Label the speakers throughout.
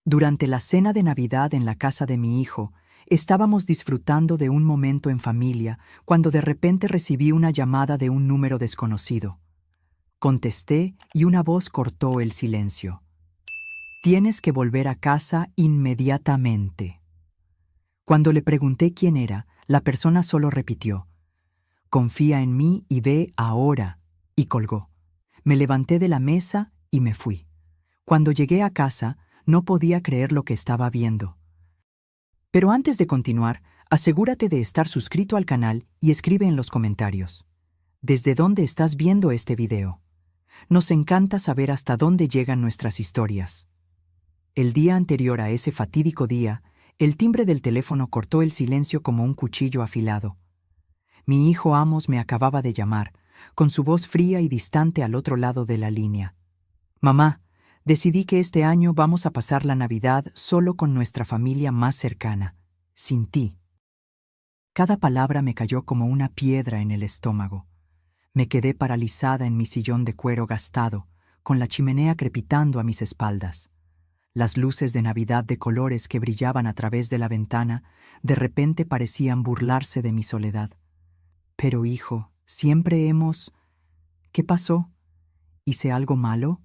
Speaker 1: Durante la cena de Navidad en la casa de mi hijo, estábamos disfrutando de un momento en familia cuando de repente recibí una llamada de un número desconocido. Contesté y una voz cortó el silencio. Tienes que volver a casa inmediatamente. Cuando le pregunté quién era, la persona solo repitió, confía en mí y ve ahora, y colgó. Me levanté de la mesa y me fui. Cuando llegué a casa, no podía creer lo que estaba viendo. Pero antes de continuar, asegúrate de estar suscrito al canal y escribe en los comentarios. ¿Desde dónde estás viendo este video? Nos encanta saber hasta dónde llegan nuestras historias. El día anterior a ese fatídico día, el timbre del teléfono cortó el silencio como un cuchillo afilado. Mi hijo Amos me acababa de llamar, con su voz fría y distante al otro lado de la línea. Mamá, decidí que este año vamos a pasar la Navidad solo con nuestra familia más cercana, sin ti. Cada palabra me cayó como una piedra en el estómago. Me quedé paralizada en mi sillón de cuero gastado, con la chimenea crepitando a mis espaldas. Las luces de Navidad de colores que brillaban a través de la ventana de repente parecían burlarse de mi soledad. Pero, hijo, siempre hemos... ¿Qué pasó? ¿Hice algo malo?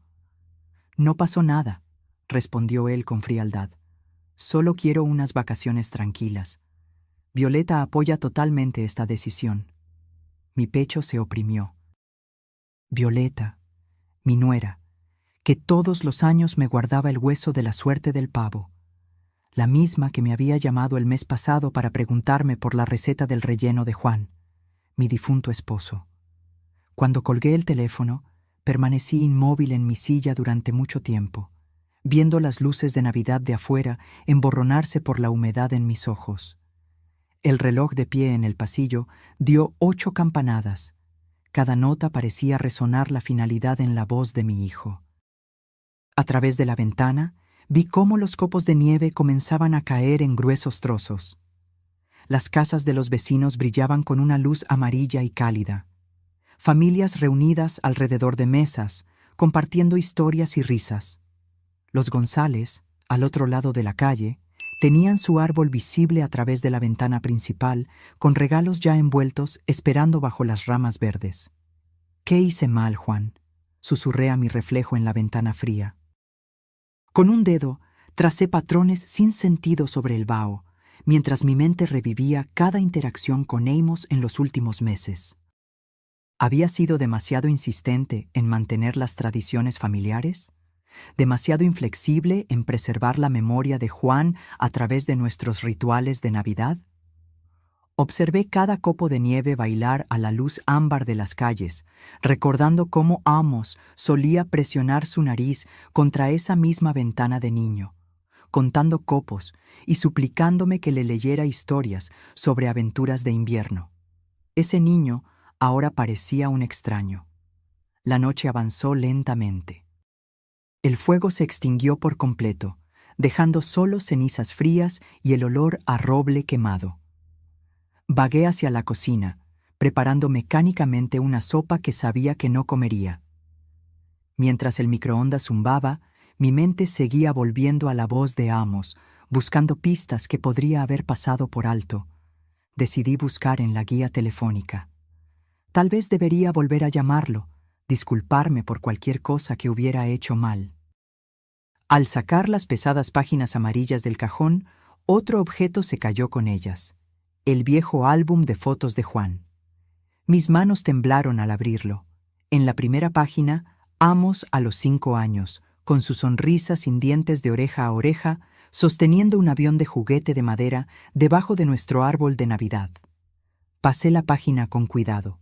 Speaker 1: No pasó nada, respondió él con frialdad. Solo quiero unas vacaciones tranquilas. Violeta apoya totalmente esta decisión. Mi pecho se oprimió. Violeta, mi nuera, que todos los años me guardaba el hueso de la suerte del pavo, la misma que me había llamado el mes pasado para preguntarme por la receta del relleno de Juan, mi difunto esposo. Cuando colgué el teléfono, permanecí inmóvil en mi silla durante mucho tiempo, viendo las luces de Navidad de afuera emborronarse por la humedad en mis ojos. El reloj de pie en el pasillo dio 8 campanadas. Cada nota parecía resonar la finalidad en la voz de mi hijo. A través de la ventana, vi cómo los copos de nieve comenzaban a caer en gruesos trozos. Las casas de los vecinos brillaban con una luz amarilla y cálida. Familias reunidas alrededor de mesas, compartiendo historias y risas. Los González, al otro lado de la calle, tenían su árbol visible a través de la ventana principal, con regalos ya envueltos esperando bajo las ramas verdes. ¿Qué hice mal, Juan?, susurré a mi reflejo en la ventana fría. Con un dedo, tracé patrones sin sentido sobre el vaho, mientras mi mente revivía cada interacción con Amos en los últimos meses. ¿Había sido demasiado insistente en mantener las tradiciones familiares? ¿Demasiado inflexible en preservar la memoria de Juan a través de nuestros rituales de Navidad? Observé cada copo de nieve bailar a la luz ámbar de las calles, recordando cómo Amos solía presionar su nariz contra esa misma ventana de niño, contando copos y suplicándome que le leyera historias sobre aventuras de invierno. Ese niño ahora parecía un extraño. La noche avanzó lentamente. El fuego se extinguió por completo, dejando solo cenizas frías y el olor a roble quemado. Vagué hacia la cocina, preparando mecánicamente una sopa que sabía que no comería. Mientras el microondas zumbaba, mi mente seguía volviendo a la voz de Amos, buscando pistas que podría haber pasado por alto. Decidí buscar en la guía telefónica. Tal vez debería volver a llamarlo, disculparme por cualquier cosa que hubiera hecho mal. Al sacar las pesadas páginas amarillas del cajón, otro objeto se cayó con ellas: el viejo álbum de fotos de Juan. Mis manos temblaron al abrirlo. En la primera página, Amos a los 5 años, con su sonrisa sin dientes de oreja a oreja, sosteniendo un avión de juguete de madera debajo de nuestro árbol de Navidad. Pasé la página con cuidado.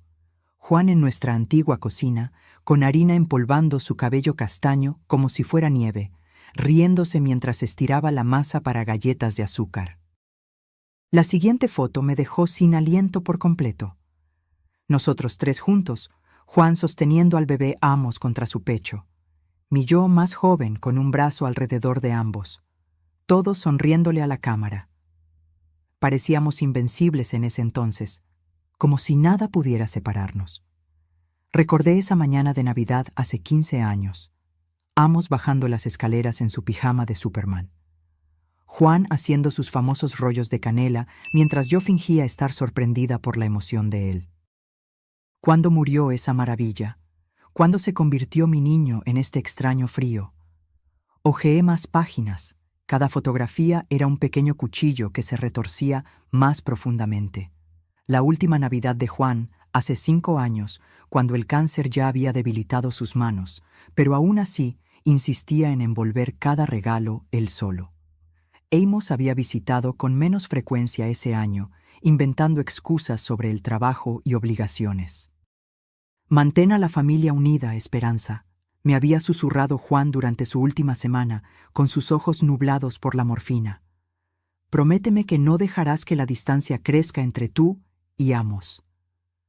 Speaker 1: Juan en nuestra antigua cocina, con harina empolvando su cabello castaño como si fuera nieve, riéndose mientras estiraba la masa para galletas de azúcar. La siguiente foto me dejó sin aliento por completo. Nosotros 3 juntos, Juan sosteniendo al bebé Amos contra su pecho, mi yo más joven con un brazo alrededor de ambos, todos sonriéndole a la cámara. Parecíamos invencibles en ese entonces, como si nada pudiera separarnos. Recordé esa mañana de Navidad hace 15 años, Amos bajando las escaleras en su pijama de Superman. Juan haciendo sus famosos rollos de canela mientras yo fingía estar sorprendida por la emoción de él. ¿Cuándo murió esa maravilla? ¿Cuándo se convirtió mi niño en este extraño frío? Hojeé más páginas. Cada fotografía era un pequeño cuchillo que se retorcía más profundamente. La última Navidad de Juan, hace 5 años, cuando el cáncer ya había debilitado sus manos, pero aún así insistía en envolver cada regalo él solo. Amos había visitado con menos frecuencia ese año, inventando excusas sobre el trabajo y obligaciones. Mantén a la familia unida, Esperanza, me había susurrado Juan durante su última semana, con sus ojos nublados por la morfina. Prométeme que no dejarás que la distancia crezca entre tú y Amos.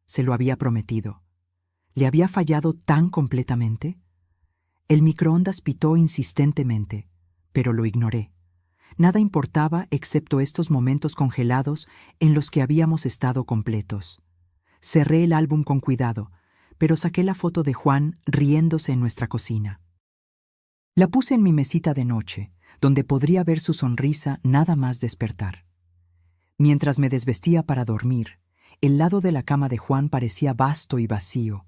Speaker 1: Se lo había prometido. ¿Le había fallado tan completamente? El microondas pitó insistentemente, pero lo ignoré. Nada importaba excepto estos momentos congelados en los que habíamos estado completos. Cerré el álbum con cuidado, pero saqué la foto de Juan riéndose en nuestra cocina. La puse en mi mesita de noche, donde podría ver su sonrisa nada más despertar. Mientras me desvestía para dormir, el lado de la cama de Juan parecía vasto y vacío,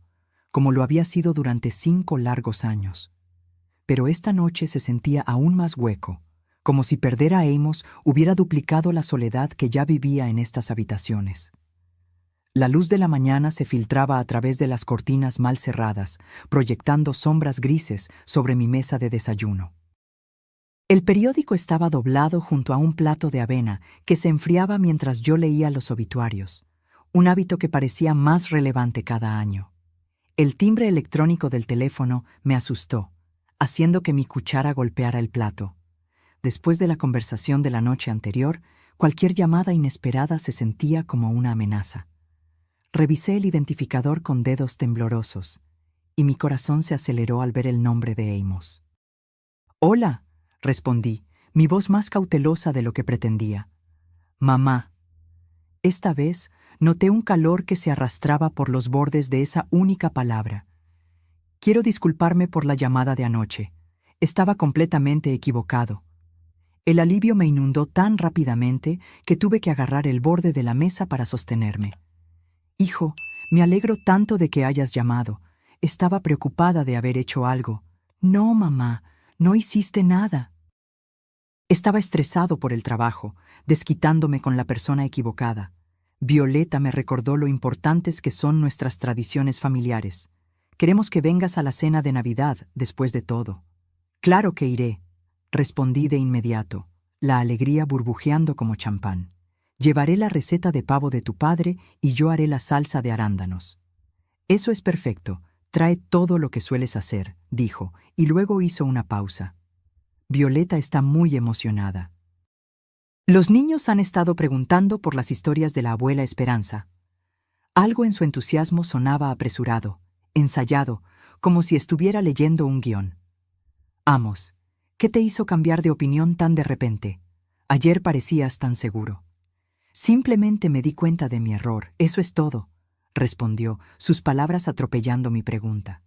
Speaker 1: como lo había sido durante 5 largos años. Pero esta noche se sentía aún más hueco, como si perder a Amos hubiera duplicado la soledad que ya vivía en estas habitaciones. La luz de la mañana se filtraba a través de las cortinas mal cerradas, proyectando sombras grises sobre mi mesa de desayuno. El periódico estaba doblado junto a un plato de avena que se enfriaba mientras yo leía los obituarios, un hábito que parecía más relevante cada año. El timbre electrónico del teléfono me asustó, haciendo que mi cuchara golpeara el plato. Después de la conversación de la noche anterior, cualquier llamada inesperada se sentía como una amenaza. Revisé el identificador con dedos temblorosos, y mi corazón se aceleró al ver el nombre de Amos. «Hola», respondí, mi voz más cautelosa de lo que pretendía. «Mamá». Esta vez noté un calor que se arrastraba por los bordes de esa única palabra. «Quiero disculparme por la llamada de anoche. Estaba completamente equivocado». El alivio me inundó tan rápidamente que tuve que agarrar el borde de la mesa para sostenerme. «Hijo, me alegro tanto de que hayas llamado. Estaba preocupada de haber hecho algo». «No, mamá, no hiciste nada». Estaba estresado por el trabajo, desquitándome con la persona equivocada. Violeta me recordó lo importantes que son nuestras tradiciones familiares. «Queremos que vengas a la cena de Navidad, después de todo». «Claro que iré», respondí de inmediato, la alegría burbujeando como champán. «Llevaré la receta de pavo de tu padre y yo haré la salsa de arándanos». «Eso es perfecto. Trae todo lo que sueles hacer», dijo, y luego hizo una pausa. Violeta está muy emocionada. Los niños han estado preguntando por las historias de la abuela Esperanza. Algo en su entusiasmo sonaba apresurado, ensayado, como si estuviera leyendo un guión. «Amos, ¿qué te hizo cambiar de opinión tan de repente? Ayer parecías tan seguro». «Simplemente me di cuenta de mi error, eso es todo», respondió, sus palabras atropellando mi pregunta.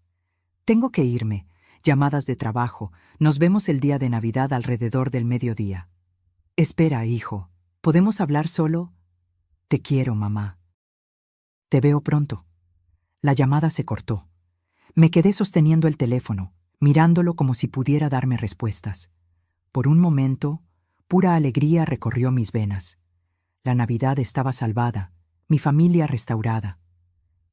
Speaker 1: «Tengo que irme. Llamadas de trabajo. Nos vemos el día de Navidad alrededor del mediodía». «Espera, hijo. ¿Podemos hablar solo?» «Te quiero, mamá». «Te veo pronto». La llamada se cortó. Me quedé sosteniendo el teléfono, mirándolo como si pudiera darme respuestas. Por un momento, pura alegría recorrió mis venas. La Navidad estaba salvada, mi familia restaurada.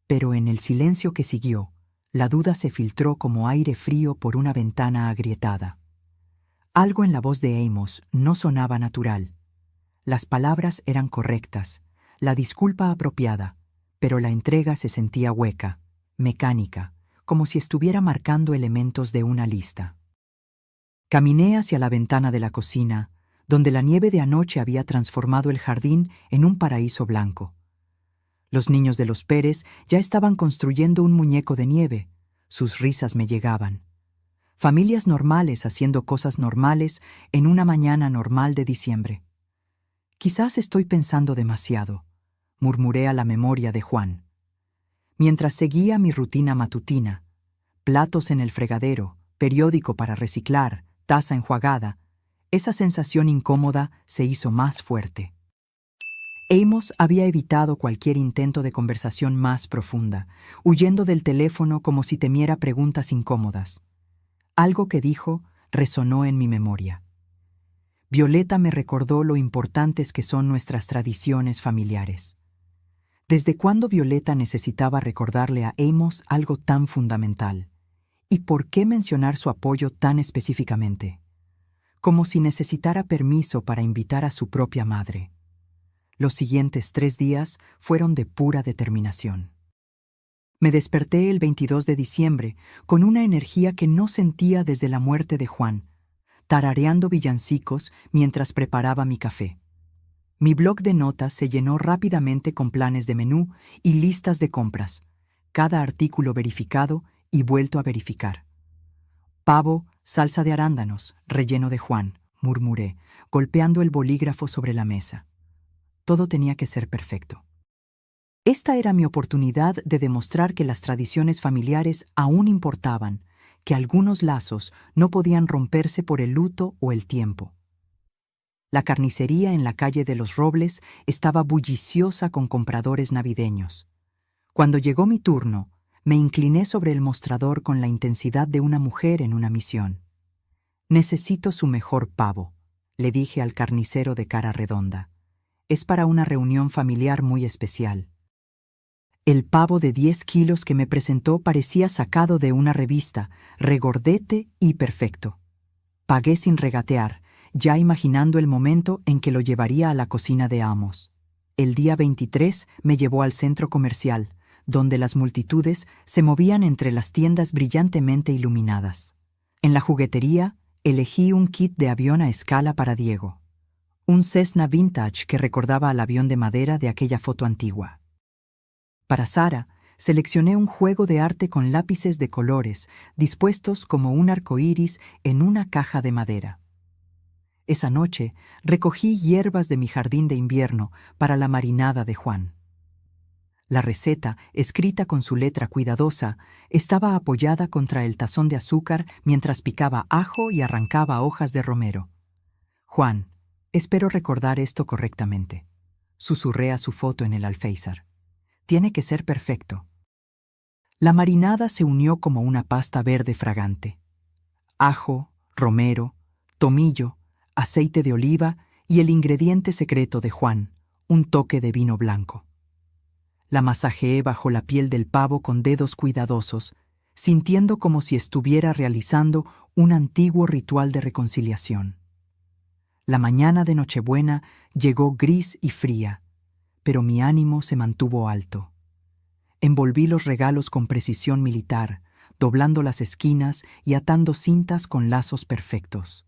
Speaker 1: Pero en el silencio que siguió, la duda se filtró como aire frío por una ventana agrietada. Algo en la voz de Amos no sonaba natural. Las palabras eran correctas, la disculpa apropiada, pero la entrega se sentía hueca, mecánica, como si estuviera marcando elementos de una lista. Caminé hacia la ventana de la cocina, donde la nieve de anoche había transformado el jardín en un paraíso blanco. Los niños de los Pérez ya estaban construyendo un muñeco de nieve. Sus risas me llegaban. Familias normales haciendo cosas normales en una mañana normal de diciembre. «Quizás estoy pensando demasiado», murmuré a la memoria de Juan. Mientras seguía mi rutina matutina, platos en el fregadero, periódico para reciclar, taza enjuagada, Esa sensación incómoda se hizo más fuerte. Amos había evitado cualquier intento de conversación más profunda, huyendo del teléfono como si temiera preguntas incómodas. Algo que dijo resonó en mi memoria. Violeta me recordó lo importantes que son nuestras tradiciones familiares. ¿Desde cuándo Violeta necesitaba recordarle a Amos algo tan fundamental? ¿Y por qué mencionar su apoyo tan específicamente? Como si necesitara permiso para invitar a su propia madre. Los siguientes 3 días fueron de pura determinación. Me desperté el 22 de diciembre con una energía que no sentía desde la muerte de Juan, tarareando villancicos mientras preparaba mi café. Mi bloc de notas se llenó rápidamente con planes de menú y listas de compras, cada artículo verificado y vuelto a verificar. Pavo, salsa de arándanos, relleno de Juan, murmuré, golpeando el bolígrafo sobre la mesa. Todo tenía que ser perfecto. Esta era mi oportunidad de demostrar que las tradiciones familiares aún importaban, que algunos lazos no podían romperse por el luto o el tiempo. La carnicería en la calle de los Robles estaba bulliciosa con compradores navideños. Cuando llegó mi turno, me incliné sobre el mostrador con la intensidad de una mujer en una misión. «Necesito su mejor pavo», le dije al carnicero de cara redonda. «Es para una reunión familiar muy especial». El pavo de 10 kilos que me presentó parecía sacado de una revista, regordete y perfecto. Pagué sin regatear, ya imaginando el momento en que lo llevaría a la cocina de Amos. El día 23 me llevó al centro comercial, donde las multitudes se movían entre las tiendas brillantemente iluminadas. En la juguetería, elegí un kit de avión a escala para Diego. Un Cessna vintage que recordaba al avión de madera de aquella foto antigua. Para Sara, seleccioné un juego de arte con lápices de colores, dispuestos como un arcoíris en una caja de madera. Esa noche recogí hierbas de mi jardín de invierno para la marinada de Juan. La receta, escrita con su letra cuidadosa, estaba apoyada contra el tazón de azúcar mientras picaba ajo y arrancaba hojas de romero. «Juan, espero recordar esto correctamente», susurré a su foto en el alféizar. «Tiene que ser perfecto». La marinada se unió como una pasta verde fragante. Ajo, romero, tomillo, aceite de oliva y el ingrediente secreto de Juan, un toque de vino blanco. La masajeé bajo la piel del pavo con dedos cuidadosos, sintiendo como si estuviera realizando un antiguo ritual de reconciliación. La mañana de Nochebuena llegó gris y fría, pero mi ánimo se mantuvo alto. Envolví los regalos con precisión militar, doblando las esquinas y atando cintas con lazos perfectos.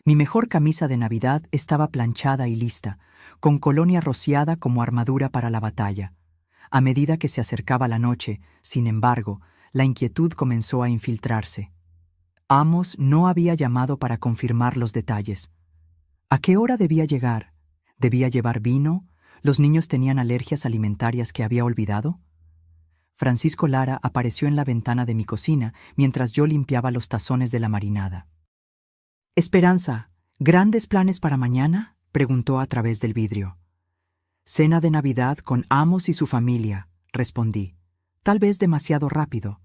Speaker 1: Mi mejor camisa de Navidad estaba planchada y lista, con colonia rociada como armadura para la batalla. A medida que se acercaba la noche, sin embargo, la inquietud comenzó a infiltrarse. Amos no había llamado para confirmar los detalles. ¿A qué hora debía llegar? ¿Debía llevar vino? ¿Los niños tenían alergias alimentarias que había olvidado? Francisco Lara apareció en la ventana de mi cocina mientras yo limpiaba los tazones de la marinada. «Esperanza, ¿grandes planes para mañana?», preguntó a través del vidrio. «Cena de Navidad con Amos y su familia», respondí. «Tal vez demasiado rápido.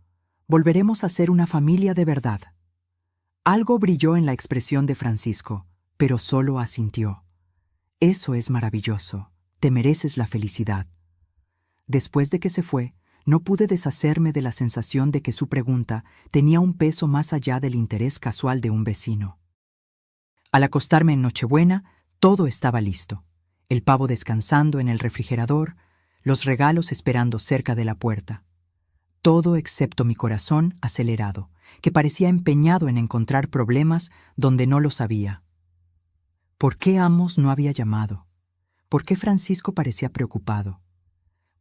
Speaker 1: Volveremos a ser una familia de verdad». Algo brilló en la expresión de Francisco, pero solo asintió. «Eso es maravilloso. Te mereces la felicidad». Después de que se fue, no pude deshacerme de la sensación de que su pregunta tenía un peso más allá del interés casual de un vecino. Al acostarme en Nochebuena, todo estaba listo. El pavo descansando en el refrigerador, los regalos esperando cerca de la puerta. Todo excepto mi corazón acelerado, que parecía empeñado en encontrar problemas donde no los había. ¿Por qué Amos no había llamado? ¿Por qué Francisco parecía preocupado?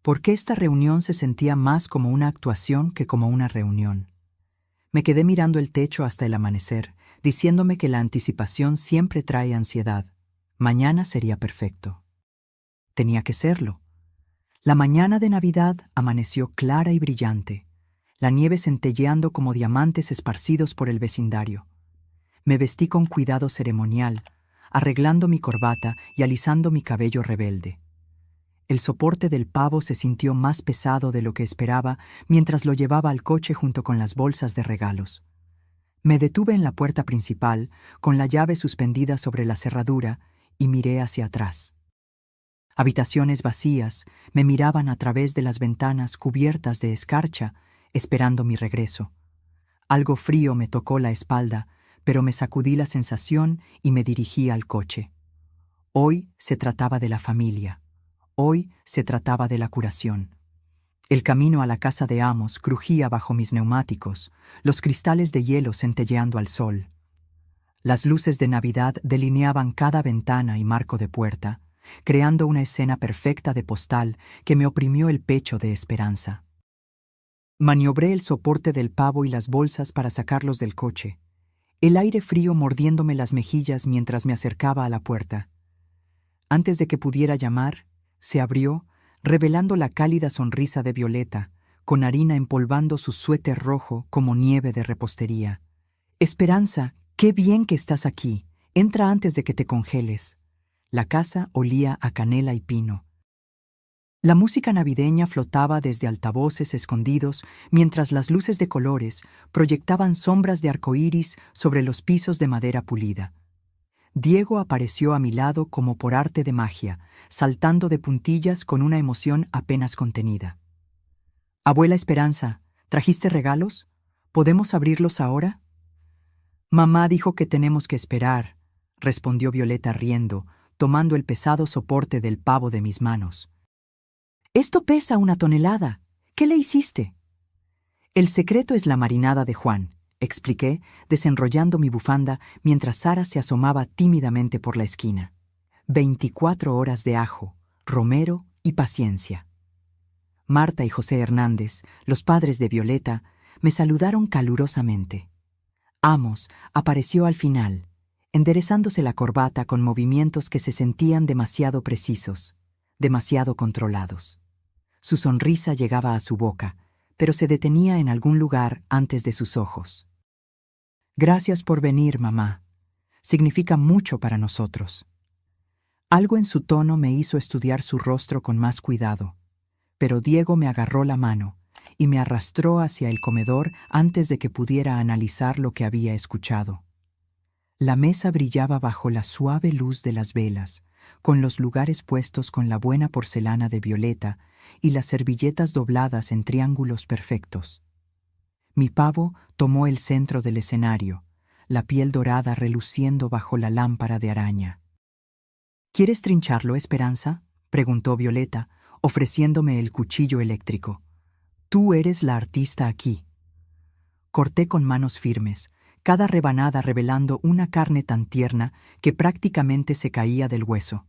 Speaker 1: ¿Por qué esta reunión se sentía más como una actuación que como una reunión? Me quedé mirando el techo hasta el amanecer, diciéndome que la anticipación siempre trae ansiedad. Mañana sería perfecto. Tenía que serlo. La mañana de Navidad amaneció clara y brillante, la nieve centelleando como diamantes esparcidos por el vecindario. Me vestí con cuidado ceremonial, arreglando mi corbata y alisando mi cabello rebelde. El soporte del pavo se sintió más pesado de lo que esperaba mientras lo llevaba al coche junto con las bolsas de regalos. Me detuve en la puerta principal, con la llave suspendida sobre la cerradura, y miré hacia atrás. Habitaciones vacías me miraban a través de las ventanas cubiertas de escarcha, esperando mi regreso. Algo frío me tocó la espalda, pero me sacudí la sensación y me dirigí al coche. Hoy se trataba de la familia. Hoy se trataba de la curación. El camino a la casa de Amos crujía bajo mis neumáticos, los cristales de hielo centelleando al sol. Las luces de Navidad delineaban cada ventana y marco de puerta, creando una escena perfecta de postal que me oprimió el pecho de esperanza. Maniobré el soporte del pavo y las bolsas para sacarlos del coche, el aire frío mordiéndome las mejillas mientras me acercaba a la puerta. Antes de que pudiera llamar, se abrió, revelando la cálida sonrisa de Violeta, con harina empolvando su suéter rojo como nieve de repostería. «Esperanza, qué bien que estás aquí. Entra antes de que te congeles». La casa olía a canela y pino. La música navideña flotaba desde altavoces escondidos mientras las luces de colores proyectaban sombras de arcoíris sobre los pisos de madera pulida. Diego apareció a mi lado como por arte de magia, saltando de puntillas con una emoción apenas contenida. «Abuela Esperanza, ¿trajiste regalos? ¿Podemos abrirlos ahora?» «Mamá dijo que tenemos que esperar», respondió Violeta riendo, tomando el pesado soporte del pavo de mis manos. «Esto pesa 1 tonelada. ¿Qué le hiciste?» «El secreto es la marinada de Juan», expliqué, desenrollando mi bufanda mientras Sara se asomaba tímidamente por la esquina. 24 horas de ajo, romero y paciencia. Marta y José Hernández, los padres de Violeta, me saludaron calurosamente. Amos apareció al final, enderezándose la corbata con movimientos que se sentían demasiado precisos, demasiado controlados. Su sonrisa llegaba a su boca, pero se detenía en algún lugar antes de sus ojos. «Gracias por venir, mamá. Significa mucho para nosotros». Algo en su tono me hizo estudiar su rostro con más cuidado, pero Diego me agarró la mano y me arrastró hacia el comedor antes de que pudiera analizar lo que había escuchado. La mesa brillaba bajo la suave luz de las velas, con los lugares puestos con la buena porcelana de Violeta y las servilletas dobladas en triángulos perfectos. Mi pavo tomó el centro del escenario, la piel dorada reluciendo bajo la lámpara de araña. «¿Quieres trincharlo, Esperanza?», preguntó Violeta, ofreciéndome el cuchillo eléctrico. «Tú eres la artista aquí». Corté con manos firmes, cada rebanada revelando una carne tan tierna que prácticamente se caía del hueso.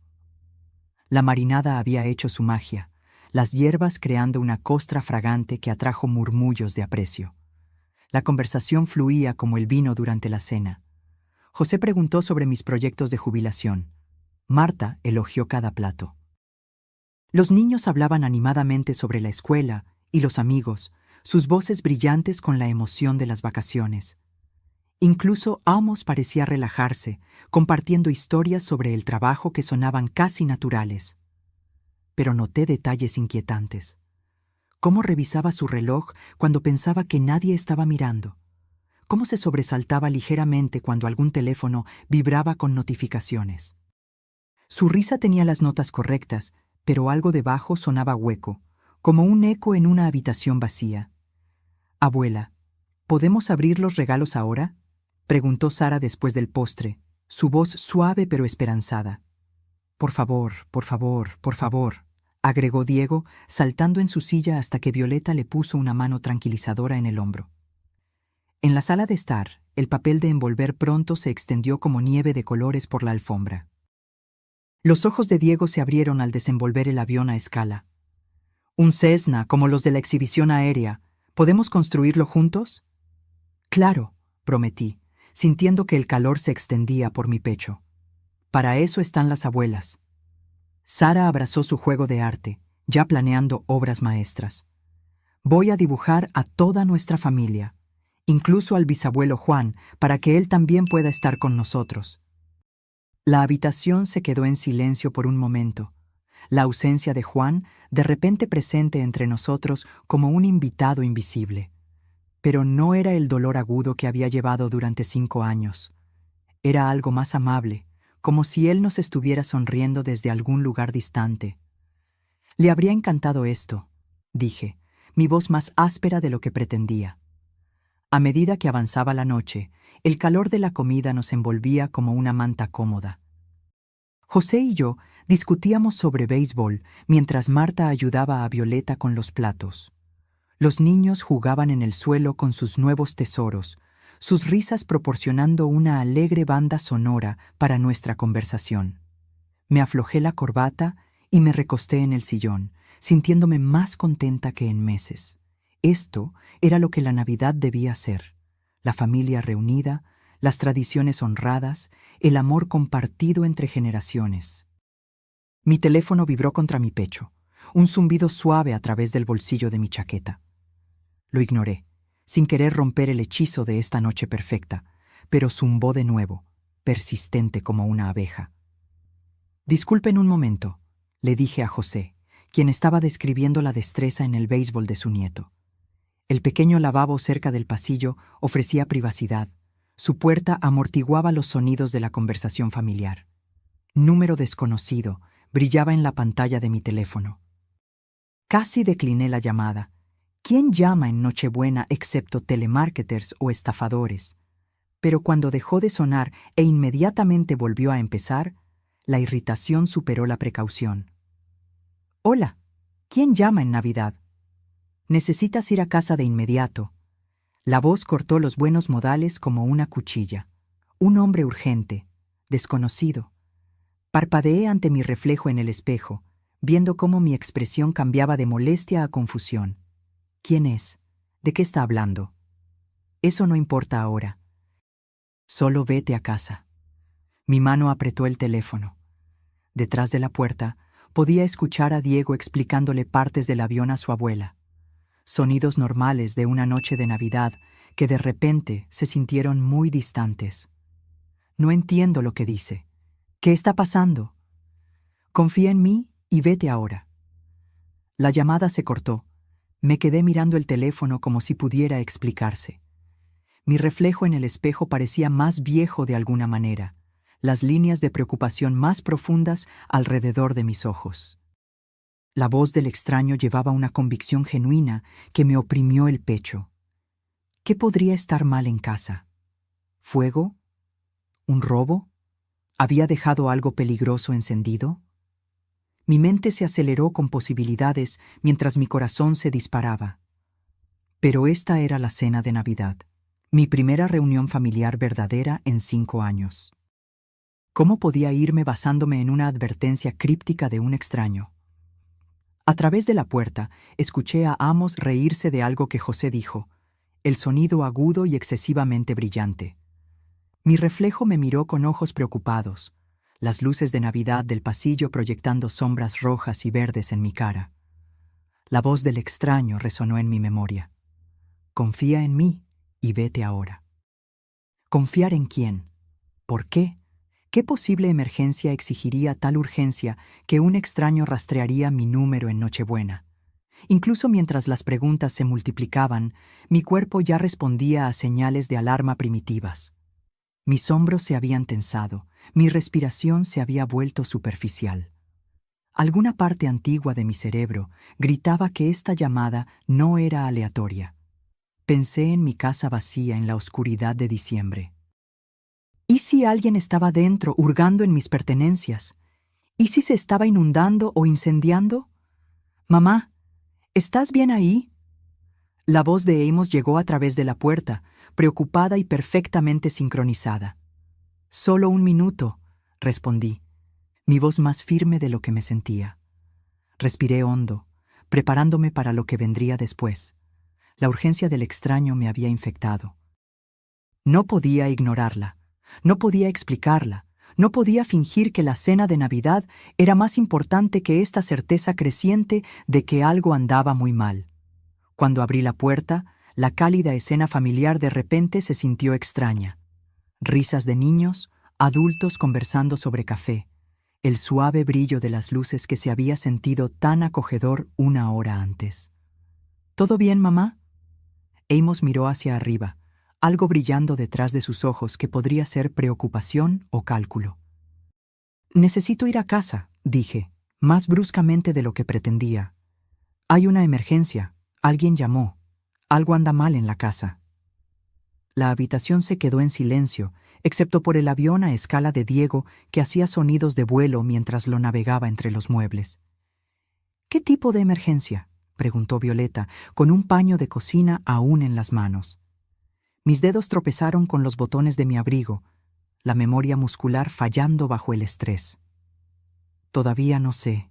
Speaker 1: La marinada había hecho su magia, las hierbas creando una costra fragante que atrajo murmullos de aprecio. La conversación fluía como el vino durante la cena. José preguntó sobre mis proyectos de jubilación. Marta elogió cada plato. Los niños hablaban animadamente sobre la escuela y los amigos, sus voces brillantes con la emoción de las vacaciones. Incluso Amos parecía relajarse, compartiendo historias sobre el trabajo que sonaban casi naturales. Pero noté detalles inquietantes. Cómo revisaba su reloj cuando pensaba que nadie estaba mirando. Cómo se sobresaltaba ligeramente cuando algún teléfono vibraba con notificaciones. Su risa tenía las notas correctas, pero algo debajo sonaba hueco, como un eco en una habitación vacía. «Abuela, ¿podemos abrir los regalos ahora?», preguntó Sara después del postre, su voz suave pero esperanzada. «Por favor, por favor, por favor», agregó Diego, saltando en su silla hasta que Violeta le puso una mano tranquilizadora en el hombro. En la sala de estar, el papel de envolver pronto se extendió como nieve de colores por la alfombra. Los ojos de Diego se abrieron al desenvolver el avión a escala. «Un Cessna, como los de la exhibición aérea. ¿Podemos construirlo juntos?» «Claro», prometí, sintiendo que el calor se extendía por mi pecho. «Para eso están las abuelas». Sara abrazó su juego de arte, ya planeando obras maestras. «Voy a dibujar a toda nuestra familia. incluso al bisabuelo Juan, para que él también pueda estar con nosotros. La habitación se quedó en silencio por un momento. La ausencia de Juan, de repente presente entre nosotros como un invitado invisible. Pero no era el dolor agudo que había llevado durante 5 años. Era algo más amable, como si él nos estuviera sonriendo desde algún lugar distante. Le habría encantado esto, dije, mi voz más áspera de lo que pretendía. A medida que avanzaba la noche, el calor de la comida nos envolvía como una manta cómoda. José y yo discutíamos sobre béisbol mientras Marta ayudaba a Violeta con los platos. Los niños jugaban en el suelo con sus nuevos tesoros, sus risas proporcionando una alegre banda sonora para nuestra conversación. Me aflojé la corbata y me recosté en el sillón, sintiéndome más contenta que en meses. Esto era lo que la Navidad debía ser: la familia reunida, las tradiciones honradas, el amor compartido entre generaciones. Mi teléfono vibró contra mi pecho, un zumbido suave a través del bolsillo de mi chaqueta. Lo ignoré, sin querer romper el hechizo de esta noche perfecta, pero zumbó de nuevo, persistente como una abeja. «Disculpen un momento», le dije a José, quien estaba describiendo la destreza en el béisbol de su nieto. El pequeño lavabo cerca del pasillo ofrecía privacidad. Su puerta amortiguaba los sonidos de la conversación familiar. Número desconocido brillaba en la pantalla de mi teléfono. Casi decliné la llamada. ¿Quién llama en Nochebuena excepto telemarketers o estafadores? Pero cuando dejó de sonar e inmediatamente volvió a empezar, la irritación superó la precaución. «Hola, ¿quién llama en Navidad? Necesitas ir a casa de inmediato». La voz cortó los buenos modales como una cuchilla. Un hombre urgente, desconocido. Parpadeé ante mi reflejo en el espejo, viendo cómo mi expresión cambiaba de molestia a confusión. ¿Quién es? ¿De qué está hablando? Eso no importa ahora. Solo vete a casa. Mi mano apretó el teléfono. Detrás de la puerta, podía escuchar a Diego explicándole partes del avión a su abuela. Sonidos normales de una noche de Navidad que de repente se sintieron muy distantes. No entiendo lo que dice. ¿Qué está pasando? Confía en mí y vete ahora. La llamada se cortó. Me quedé mirando el teléfono como si pudiera explicarse. Mi reflejo en el espejo parecía más viejo de alguna manera, las líneas de preocupación más profundas alrededor de mis ojos. La voz del extraño llevaba una convicción genuina que me oprimió el pecho. ¿Qué podría estar mal en casa? ¿Fuego? ¿Un robo? ¿Había dejado algo peligroso encendido? Mi mente se aceleró con posibilidades mientras mi corazón se disparaba. Pero esta era la cena de Navidad, mi primera reunión familiar verdadera en 5 años. ¿Cómo podía irme basándome en una advertencia críptica de un extraño? A través de la puerta, escuché a Amos reírse de algo que José dijo, el sonido agudo y excesivamente brillante. Mi reflejo me miró con ojos preocupados, las luces de Navidad del pasillo proyectando sombras rojas y verdes en mi cara. La voz del extraño resonó en mi memoria. Confía en mí y vete ahora. ¿Confiar en quién? ¿Por qué? ¿Qué posible emergencia exigiría tal urgencia que un extraño rastrearía mi número en Nochebuena? Incluso mientras las preguntas se multiplicaban, mi cuerpo ya respondía a señales de alarma primitivas. Mis hombros se habían tensado, mi respiración se había vuelto superficial. Alguna parte antigua de mi cerebro gritaba que esta llamada no era aleatoria. Pensé en mi casa vacía en la oscuridad de diciembre. ¿Y si alguien estaba dentro hurgando en mis pertenencias? ¿Y si se estaba inundando o incendiando? «Mamá, ¿estás bien ahí?» La voz de Amos llegó a través de la puerta, preocupada y perfectamente sincronizada. «Solo 1 minuto», respondí, mi voz más firme de lo que me sentía. Respiré hondo, preparándome para lo que vendría después. La urgencia del extraño me había infectado. No podía ignorarla. No podía explicarla, no podía fingir que la cena de Navidad era más importante que esta certeza creciente de que algo andaba muy mal. Cuando abrí la puerta, La cálida escena familiar de repente se sintió extraña. Risas de niños, adultos conversando sobre café, el suave brillo de las luces que se había sentido tan acogedor una hora antes. ¿Todo bien, mamá? Amos miró hacia arriba, algo brillando detrás de sus ojos que podría ser preocupación o cálculo. Necesito ir a casa, dije, más bruscamente de lo que pretendía. Hay una emergencia, alguien llamó, algo anda mal en la casa. La habitación se quedó en silencio, excepto por el avión a escala de Diego que hacía sonidos de vuelo mientras lo navegaba entre los muebles. ¿Qué tipo de emergencia?, preguntó Violeta, con un paño de cocina aún en las manos. Mis dedos tropezaron con los botones de mi abrigo, la memoria muscular fallando bajo el estrés. Todavía no sé.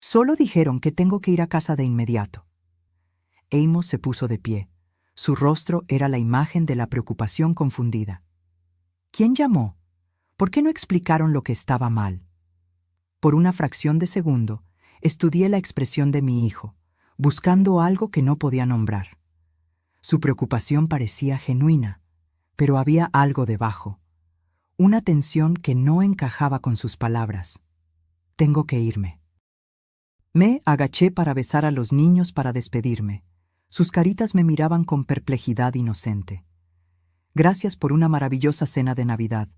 Speaker 1: Solo dijeron que tengo que ir a casa de inmediato. Amos se puso de pie. Su rostro era la imagen de la preocupación confundida. ¿Quién llamó? ¿Por qué no explicaron lo que estaba mal? Por una fracción de segundo, estudié la expresión de mi hijo, buscando algo que no podía nombrar. Su preocupación parecía genuina, pero había algo debajo, una tensión que no encajaba con sus palabras. Tengo que irme. Me agaché para besar a los niños para despedirme. Sus caritas me miraban con perplejidad inocente. Gracias por una maravillosa cena de Navidad.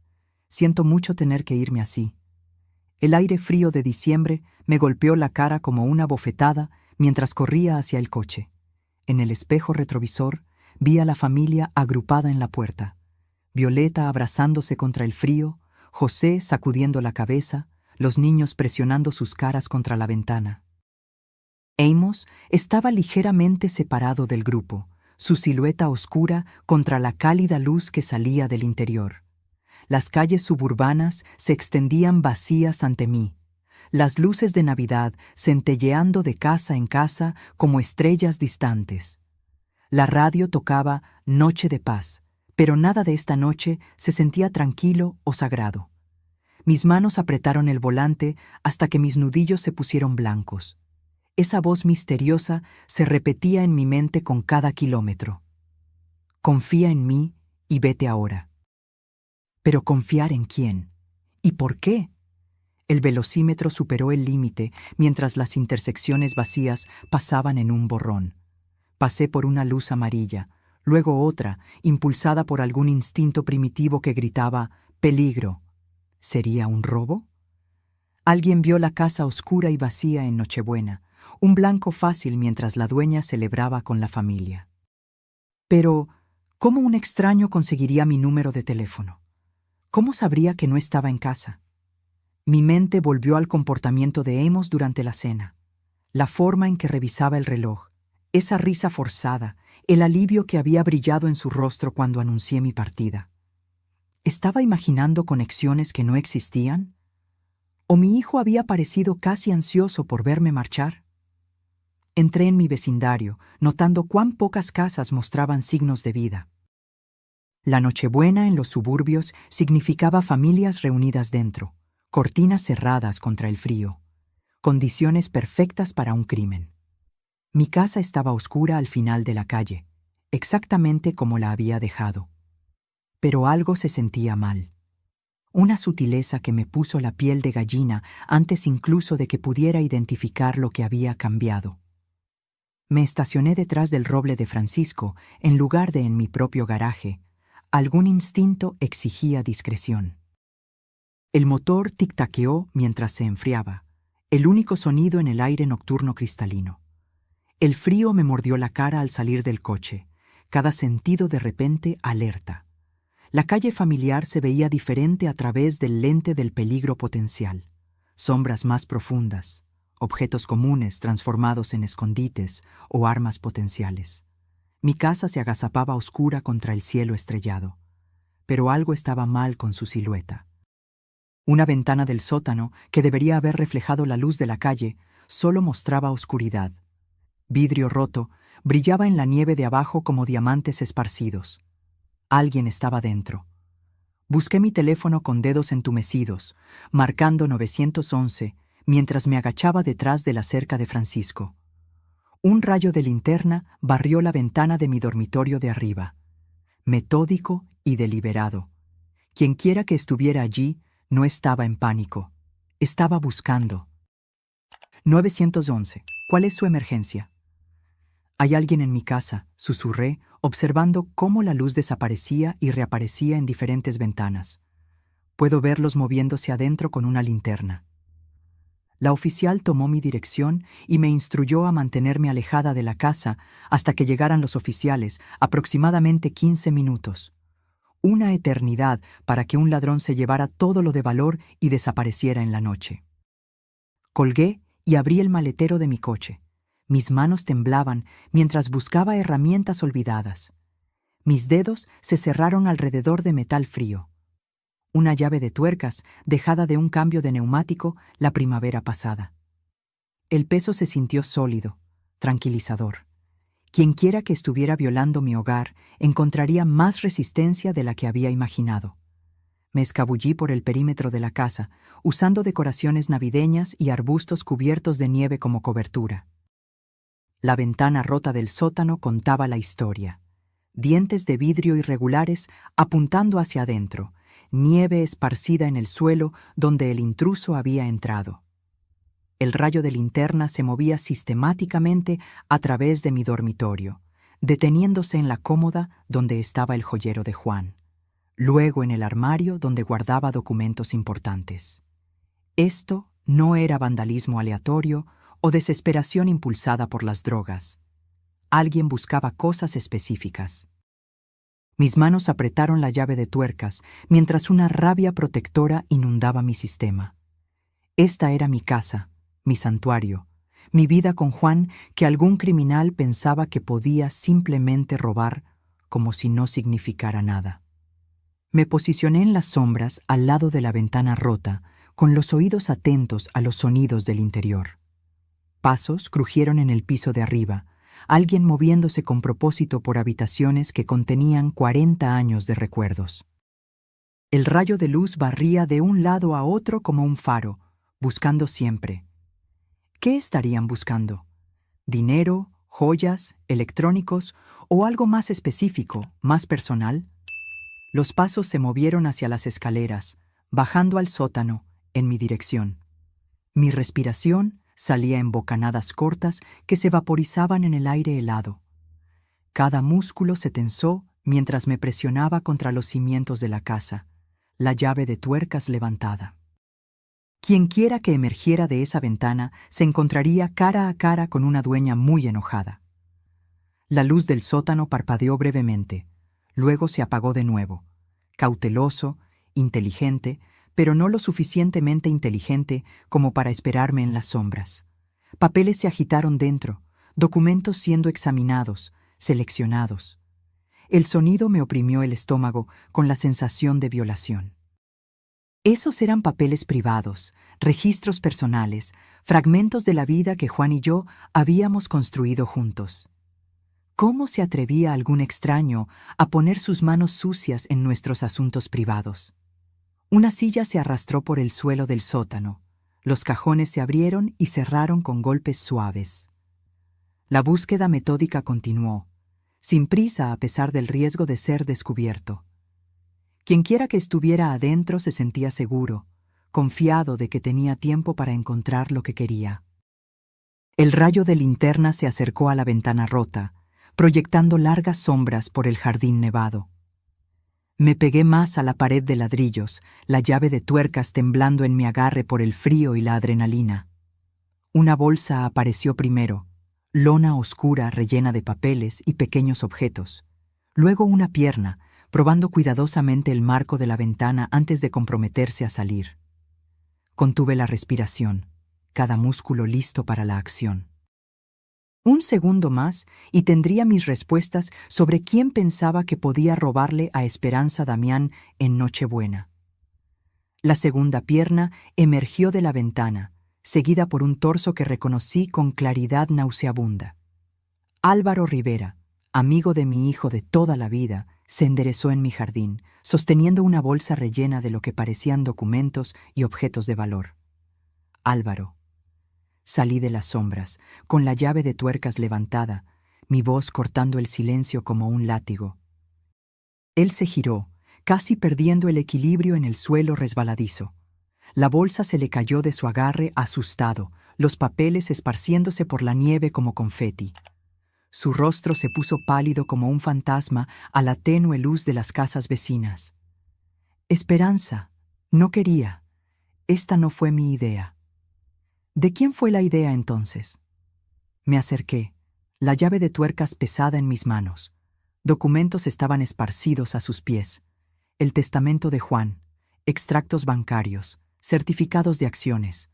Speaker 1: Siento mucho tener que irme así. El aire frío de diciembre me golpeó la cara como una bofetada mientras corría hacia el coche. En el espejo retrovisor vi a la familia agrupada en la puerta. Violeta abrazándose contra el frío, José sacudiendo la cabeza, los niños presionando sus caras contra la ventana. Amos estaba ligeramente separado del grupo, su silueta oscura contra la cálida luz que salía del interior. Las calles suburbanas se extendían vacías ante mí, las luces de Navidad centelleando de casa en casa como estrellas distantes. La radio tocaba Noche de Paz, pero nada de esta noche se sentía tranquilo o sagrado. Mis manos apretaron el volante hasta que mis nudillos se pusieron blancos. Esa voz misteriosa se repetía en mi mente con cada kilómetro. Confía en mí y vete ahora. Pero ¿confiar en quién? ¿Y por qué? El velocímetro superó el límite mientras las intersecciones vacías pasaban en un borrón. Pasé por una luz amarilla, luego otra, impulsada por algún instinto primitivo que gritaba «peligro». ¿Sería un robo? Alguien vio la casa oscura y vacía en Nochebuena, un blanco fácil mientras la dueña celebraba con la familia. Pero, ¿cómo un extraño conseguiría mi número de teléfono? ¿Cómo sabría que no estaba en casa? Mi mente volvió al comportamiento de Amos durante la cena. La forma en que revisaba el reloj, esa risa forzada, el alivio que había brillado en su rostro cuando anuncié mi partida. ¿Estaba imaginando conexiones que no existían? ¿O mi hijo había parecido casi ansioso por verme marchar? Entré en mi vecindario, notando cuán pocas casas mostraban signos de vida. La Nochebuena en los suburbios significaba familias reunidas dentro, cortinas cerradas contra el frío, condiciones perfectas para un crimen. Mi casa estaba oscura al final de la calle, exactamente como la había dejado. Pero algo se sentía mal. Una sutileza que me puso la piel de gallina antes incluso de que pudiera identificar lo que había cambiado. Me estacioné detrás del roble de Francisco en lugar de en mi propio garaje. Algún instinto exigía discreción. El motor tic-taqueó mientras se enfriaba, el único sonido en el aire nocturno cristalino. El frío me mordió la cara al salir del coche, cada sentido de repente alerta. La calle familiar se veía diferente a través del lente del peligro potencial. Sombras más profundas, objetos comunes transformados en escondites o armas potenciales. Mi casa se agazapaba oscura contra el cielo estrellado, pero algo estaba mal con su silueta. Una ventana del sótano, que debería haber reflejado la luz de la calle, solo mostraba oscuridad. Vidrio roto brillaba en la nieve de abajo como diamantes esparcidos. Alguien estaba dentro. Busqué mi teléfono con dedos entumecidos, marcando 911, mientras me agachaba detrás de la cerca de Francisco. Un rayo de linterna barrió la ventana de mi dormitorio de arriba. Metódico y deliberado. Quienquiera que estuviera allí no estaba en pánico. Estaba buscando. 911. ¿Cuál es su emergencia? Hay alguien en mi casa, susurré, observando cómo la luz desaparecía y reaparecía en diferentes ventanas. Puedo verlos moviéndose adentro con una linterna. La oficial tomó mi dirección y me instruyó a mantenerme alejada de la casa hasta que llegaran los oficiales, aproximadamente 15 minutos. Una eternidad para que un ladrón se llevara todo lo de valor y desapareciera en la noche. Colgué y abrí el maletero de mi coche. Mis manos temblaban mientras buscaba herramientas olvidadas. Mis dedos se cerraron alrededor de metal frío. Una llave de tuercas dejada de un cambio de neumático la primavera pasada. El peso se sintió sólido, tranquilizador. Quienquiera que estuviera violando mi hogar encontraría más resistencia de la que había imaginado. Me escabullí por el perímetro de la casa, usando decoraciones navideñas y arbustos cubiertos de nieve como cobertura. La ventana rota del sótano contaba la historia. Dientes de vidrio irregulares apuntando hacia adentro, nieve esparcida en el suelo donde el intruso había entrado. El rayo de linterna se movía sistemáticamente a través de mi dormitorio, deteniéndose en la cómoda donde estaba el joyero de Juan, luego en el armario donde guardaba documentos importantes. Esto no era vandalismo aleatorio o desesperación impulsada por las drogas. Alguien buscaba cosas específicas. Mis manos apretaron la llave de tuercas mientras una rabia protectora inundaba mi sistema. Esta era mi casa, mi santuario, mi vida con Juan que algún criminal pensaba que podía simplemente robar como si no significara nada. Me posicioné en las sombras al lado de la ventana rota, con los oídos atentos a los sonidos del interior. Pasos crujieron en el piso de arriba, alguien moviéndose con propósito por habitaciones que contenían 40 años de recuerdos. El rayo de luz barría de un lado a otro como un faro, buscando siempre. ¿Qué estarían buscando? ¿Dinero, joyas, electrónicos o algo más específico, más personal? Los pasos se movieron hacia las escaleras, bajando al sótano, en mi dirección. Mi respiración salía en bocanadas cortas que se vaporizaban en el aire helado. Cada músculo se tensó mientras me presionaba contra los cimientos de la casa, la llave de tuercas levantada. Quienquiera que emergiera de esa ventana se encontraría cara a cara con una dueña muy enojada. La luz del sótano parpadeó brevemente, luego se apagó de nuevo, cauteloso, inteligente, pero no lo suficientemente inteligente como para esperarme en las sombras. Papeles se agitaron dentro, documentos siendo examinados, seleccionados. El sonido me oprimió el estómago con la sensación de violación. Esos eran papeles privados, registros personales, fragmentos de la vida que Juan y yo habíamos construido juntos. ¿Cómo se atrevía algún extraño a poner sus manos sucias en nuestros asuntos privados? Una silla se arrastró por el suelo del sótano. Los cajones se abrieron y cerraron con golpes suaves. La búsqueda metódica continuó, sin prisa a pesar del riesgo de ser descubierto. Quienquiera que estuviera adentro se sentía seguro, confiado de que tenía tiempo para encontrar lo que quería. El rayo de linterna se acercó a la ventana rota, proyectando largas sombras por el jardín nevado. Me pegué más a la pared de ladrillos, la llave de tuercas temblando en mi agarre por el frío y la adrenalina. Una bolsa apareció primero, lona oscura rellena de papeles y pequeños objetos. Luego una pierna, probando cuidadosamente el marco de la ventana antes de comprometerse a salir. Contuve la respiración, cada músculo listo para la acción. Un segundo más y tendría mis respuestas sobre quién pensaba que podía robarle a Esperanza Damián en Nochebuena. La segunda pierna emergió de la ventana, seguida por un torso que reconocí con claridad nauseabunda. Álvaro Rivera, amigo de mi hijo de toda la vida, se enderezó en mi jardín, sosteniendo una bolsa rellena de lo que parecían documentos y objetos de valor. Álvaro. Salí de las sombras, con la llave de tuercas levantada, mi voz cortando el silencio como un látigo. Él se giró, casi perdiendo el equilibrio en el suelo resbaladizo. La bolsa se le cayó de su agarre asustado, los papeles esparciéndose por la nieve como confeti. Su rostro se puso pálido como un fantasma a la tenue luz de las casas vecinas. Esperanza, no quería. Esta no fue mi idea. ¿De quién fue la idea entonces? Me acerqué, la llave de tuercas pesada en mis manos. Documentos estaban esparcidos a sus pies. El testamento de Juan, extractos bancarios, certificados de acciones.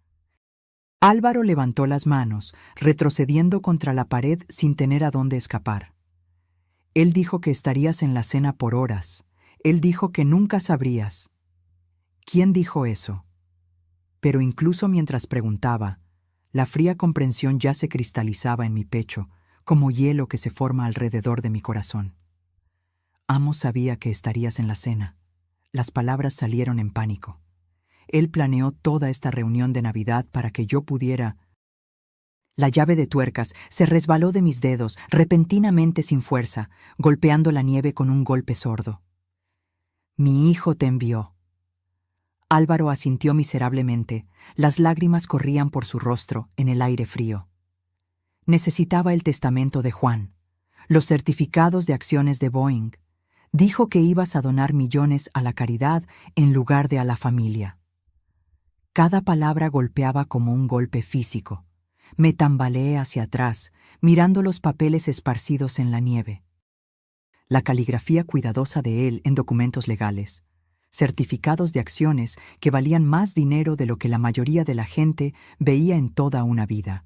Speaker 1: Álvaro levantó las manos, retrocediendo contra la pared sin tener a dónde escapar. Él dijo que estarías en la cena por horas. Él dijo que nunca sabrías. ¿Quién dijo eso? Pero incluso mientras preguntaba, la fría comprensión ya se cristalizaba en mi pecho, como hielo que se forma alrededor de mi corazón. Amos sabía que estarías en la cena. Las palabras salieron en pánico. Él planeó toda esta reunión de Navidad para que yo pudiera... La llave de tuercas se resbaló de mis dedos, repentinamente sin fuerza, golpeando la nieve con un golpe sordo. Mi hijo te envió. Álvaro asintió miserablemente. Las lágrimas corrían por su rostro en el aire frío. Necesitaba el testamento de Juan, los certificados de acciones de Boeing. Dijo que ibas a donar millones a la caridad en lugar de a la familia. Cada palabra golpeaba como un golpe físico. Me tambaleé hacia atrás, mirando los papeles esparcidos en la nieve. La caligrafía cuidadosa de él en documentos legales. Certificados de acciones que valían más dinero de lo que la mayoría de la gente veía en toda una vida.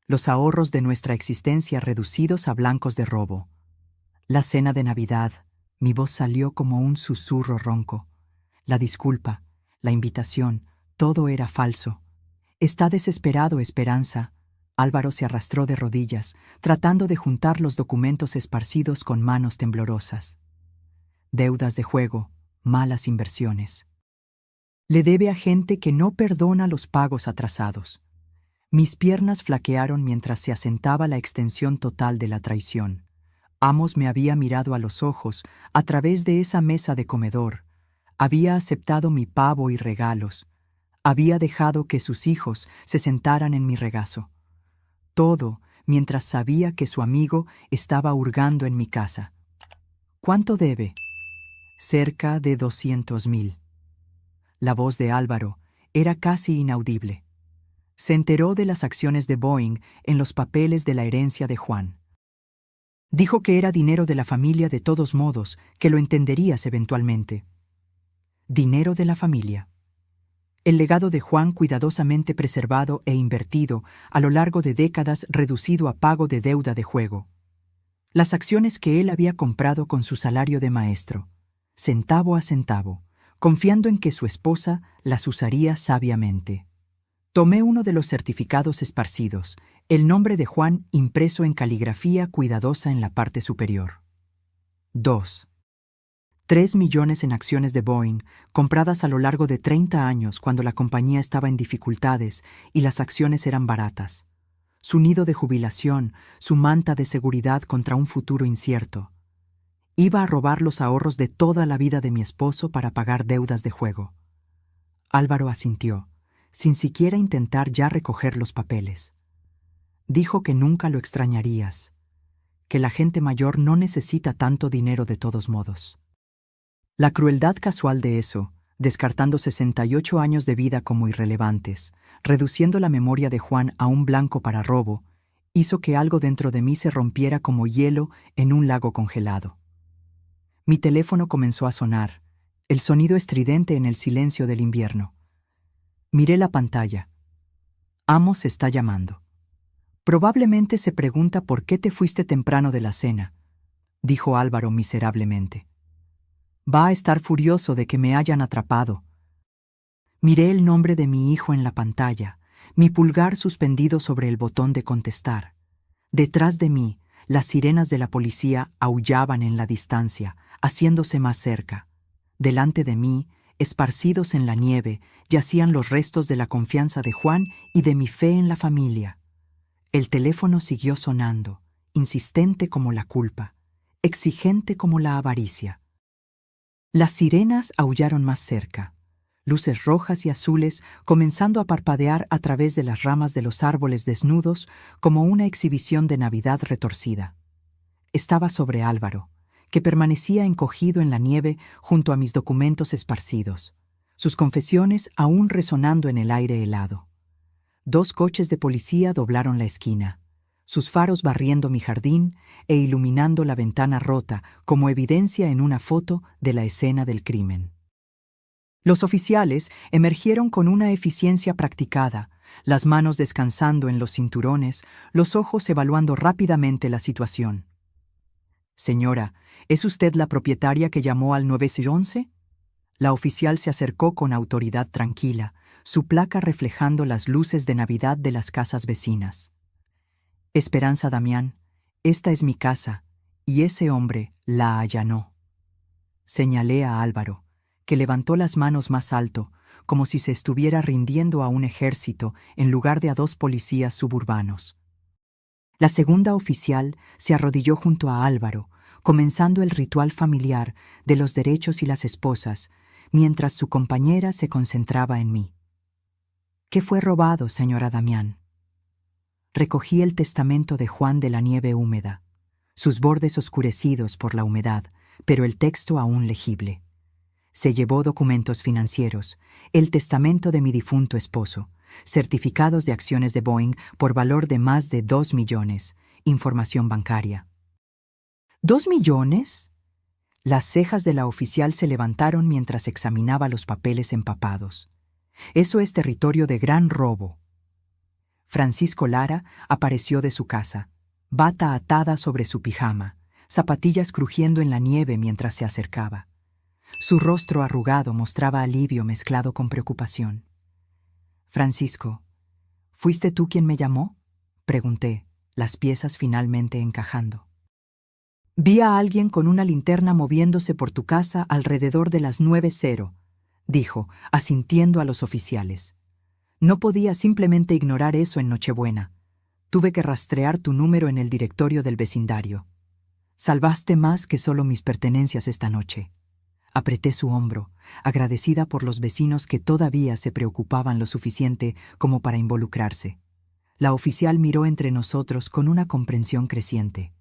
Speaker 1: Los ahorros de nuestra existencia reducidos a blancos de robo. La cena de Navidad. Mi voz salió como un susurro ronco. La disculpa, la invitación, todo era falso. Está desesperado, Esperanza. Álvaro se arrastró de rodillas, tratando de juntar los documentos esparcidos con manos temblorosas. Deudas de juego, malas inversiones. Le debe a gente que no perdona los pagos atrasados. Mis piernas flaquearon mientras se asentaba la extensión total de la traición. Amos me había mirado a los ojos a través de esa mesa de comedor. Había aceptado mi pavo y regalos. Había dejado que sus hijos se sentaran en mi regazo. Todo mientras sabía que su amigo estaba hurgando en mi casa. ¿Cuánto debe? Cerca de 200,000. La voz de Álvaro era casi inaudible. Se enteró de las acciones de Boeing en los papeles de la herencia de Juan. Dijo que era dinero de la familia de todos modos, que lo entenderías eventualmente. Dinero de la familia. El legado de Juan cuidadosamente preservado e invertido a lo largo de décadas reducido a pago de deuda de juego. Las acciones que él había comprado con su salario de maestro, centavo a centavo, confiando en que su esposa las usaría sabiamente. Tomé uno de los certificados esparcidos, el nombre de Juan impreso en caligrafía cuidadosa en la parte superior. 2. 3 millones en acciones de Boeing, compradas a lo largo de 30 años cuando la compañía estaba en dificultades y las acciones eran baratas. Su nido de jubilación, su manta de seguridad contra un futuro incierto. Iba a robar los ahorros de toda la vida de mi esposo para pagar deudas de juego. Álvaro asintió, sin siquiera intentar ya recoger los papeles. Dijo que nunca lo extrañarías, que la gente mayor no necesita tanto dinero de todos modos. La crueldad casual de eso, descartando 68 años de vida como irrelevantes, reduciendo la memoria de Juan a un blanco para robo, hizo que algo dentro de mí se rompiera como hielo en un lago congelado. Mi teléfono comenzó a sonar, el sonido estridente en el silencio del invierno. Miré la pantalla. Amos está llamando. Probablemente se pregunta por qué te fuiste temprano de la cena, dijo Álvaro miserablemente. Va a estar furioso de que me hayan atrapado. Miré el nombre de mi hijo en la pantalla, mi pulgar suspendido sobre el botón de contestar. Detrás de mí, las sirenas de la policía aullaban en la distancia, haciéndose más cerca. Delante de mí, Esparcidos en la nieve, yacían los restos de la confianza de Juan y de mi fe en la familia. El teléfono siguió sonando, insistente como la culpa, exigente como la avaricia. Las sirenas aullaron más cerca, luces rojas y azules comenzando a parpadear a través de las ramas de los árboles desnudos como una exhibición de Navidad retorcida. Estaba sobre Álvaro, que permanecía encogido en la nieve junto a mis documentos esparcidos, sus confesiones aún resonando en el aire helado. 2 coches de policía doblaron la esquina, sus faros barriendo mi jardín e iluminando la ventana rota como evidencia en una foto de la escena del crimen. Los oficiales emergieron con una eficiencia practicada, las manos descansando en los cinturones, los ojos evaluando rápidamente la situación. «Señora, ¿es usted la propietaria que llamó al 911?» La oficial se acercó con autoridad tranquila, su placa reflejando las luces de Navidad de las casas vecinas. «Esperanza Damián, esta es mi casa, y ese hombre la allanó». Señalé a Álvaro, que levantó las manos más alto, como si se estuviera rindiendo a un ejército en lugar de a 2 policías suburbanos. La segunda oficial se arrodilló junto a Álvaro, comenzando el ritual familiar de los derechos y las esposas, mientras su compañera se concentraba en mí. «¿Qué fue robado, señora Damián?» Recogí el testamento de Juan de la nieve húmeda, sus bordes oscurecidos por la humedad, pero el texto aún legible. Se llevó documentos financieros, el testamento de mi difunto esposo, certificados de acciones de Boeing por valor de más de 2 millones, información bancaria. ¿2 millones? Las cejas de la oficial se levantaron mientras examinaba los papeles empapados. Eso es territorio de gran robo. Francisco Lara apareció de su casa, bata atada sobre su pijama, zapatillas crujiendo en la nieve mientras se acercaba. Su rostro arrugado mostraba alivio mezclado con preocupación. «Francisco, ¿fuiste tú quien me llamó?», pregunté, las piezas finalmente encajando. «Vi a alguien con una linterna moviéndose por tu casa alrededor de las 9:00, dijo, asintiendo a los oficiales. «No podía simplemente ignorar eso en Nochebuena. Tuve que rastrear tu número en el directorio del vecindario. Salvaste más que solo mis pertenencias esta noche». Apreté su hombro, agradecida por los vecinos que todavía se preocupaban lo suficiente como para involucrarse. La oficial miró entre nosotros con una comprensión creciente.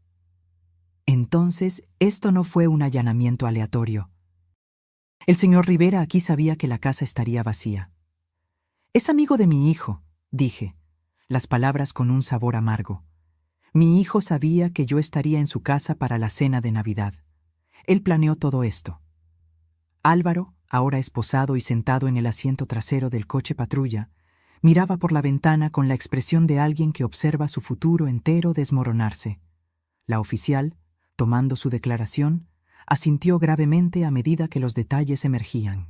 Speaker 1: «Entonces, esto no fue un allanamiento aleatorio. El señor Rivera aquí sabía que la casa estaría vacía». «Es amigo de mi hijo», dije, las palabras con un sabor amargo. Mi hijo sabía que yo estaría en su casa para la cena de Navidad. Él planeó todo esto. Álvaro, ahora esposado y sentado en el asiento trasero del coche patrulla, miraba por la ventana con la expresión de alguien que observa su futuro entero desmoronarse. La oficial, tomando su declaración, asintió gravemente a medida que los detalles emergían.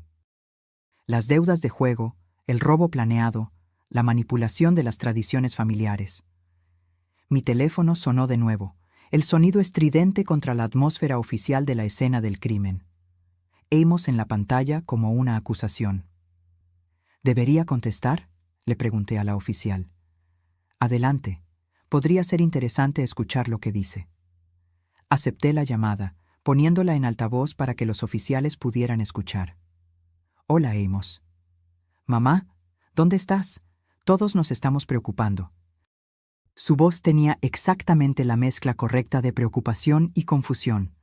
Speaker 1: Las deudas de juego, el robo planeado, la manipulación de las tradiciones familiares. Mi teléfono sonó de nuevo, el sonido estridente contra la atmósfera oficial de la escena del crimen. Amos en la pantalla como una acusación. «¿Debería contestar?», le pregunté a la oficial. «Adelante. Podría ser interesante escuchar lo que dice». Acepté la llamada, poniéndola en altavoz para que los oficiales pudieran escuchar. «Hola, Amos». «Mamá, ¿dónde estás? Todos nos estamos preocupando». Su voz tenía exactamente la mezcla correcta de preocupación y confusión.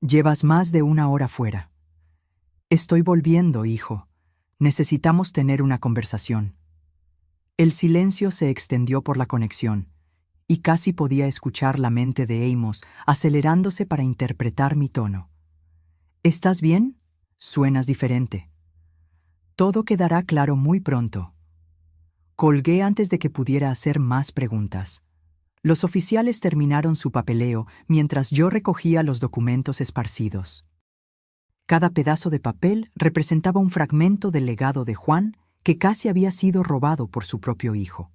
Speaker 1: «Llevas más de 1 hora fuera». «Estoy volviendo, hijo. Necesitamos tener una conversación». El silencio se extendió por la conexión, y casi podía escuchar la mente de Amos acelerándose para interpretar mi tono. «¿Estás bien? Suenas diferente». «Todo quedará claro muy pronto». Colgué antes de que pudiera hacer más preguntas. Los oficiales terminaron su papeleo mientras yo recogía los documentos esparcidos. Cada pedazo de papel representaba un fragmento del legado de Juan que casi había sido robado por su propio hijo.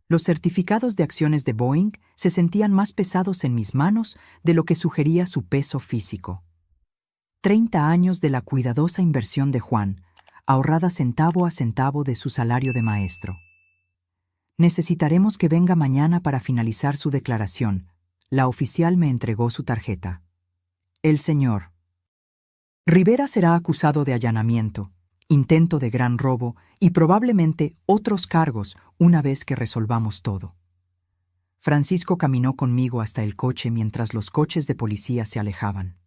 Speaker 1: Los certificados de acciones de Boeing se sentían más pesados en mis manos de lo que sugería su peso físico. 30 años de la cuidadosa inversión de Juan, ahorrada centavo a centavo de su salario de maestro. Necesitaremos que venga mañana para finalizar su declaración. La oficial me entregó su tarjeta. El señor Rivera será acusado de allanamiento, intento de gran robo y probablemente otros cargos una vez que resolvamos todo. Francisco caminó conmigo hasta el coche mientras los coches de policía se alejaban.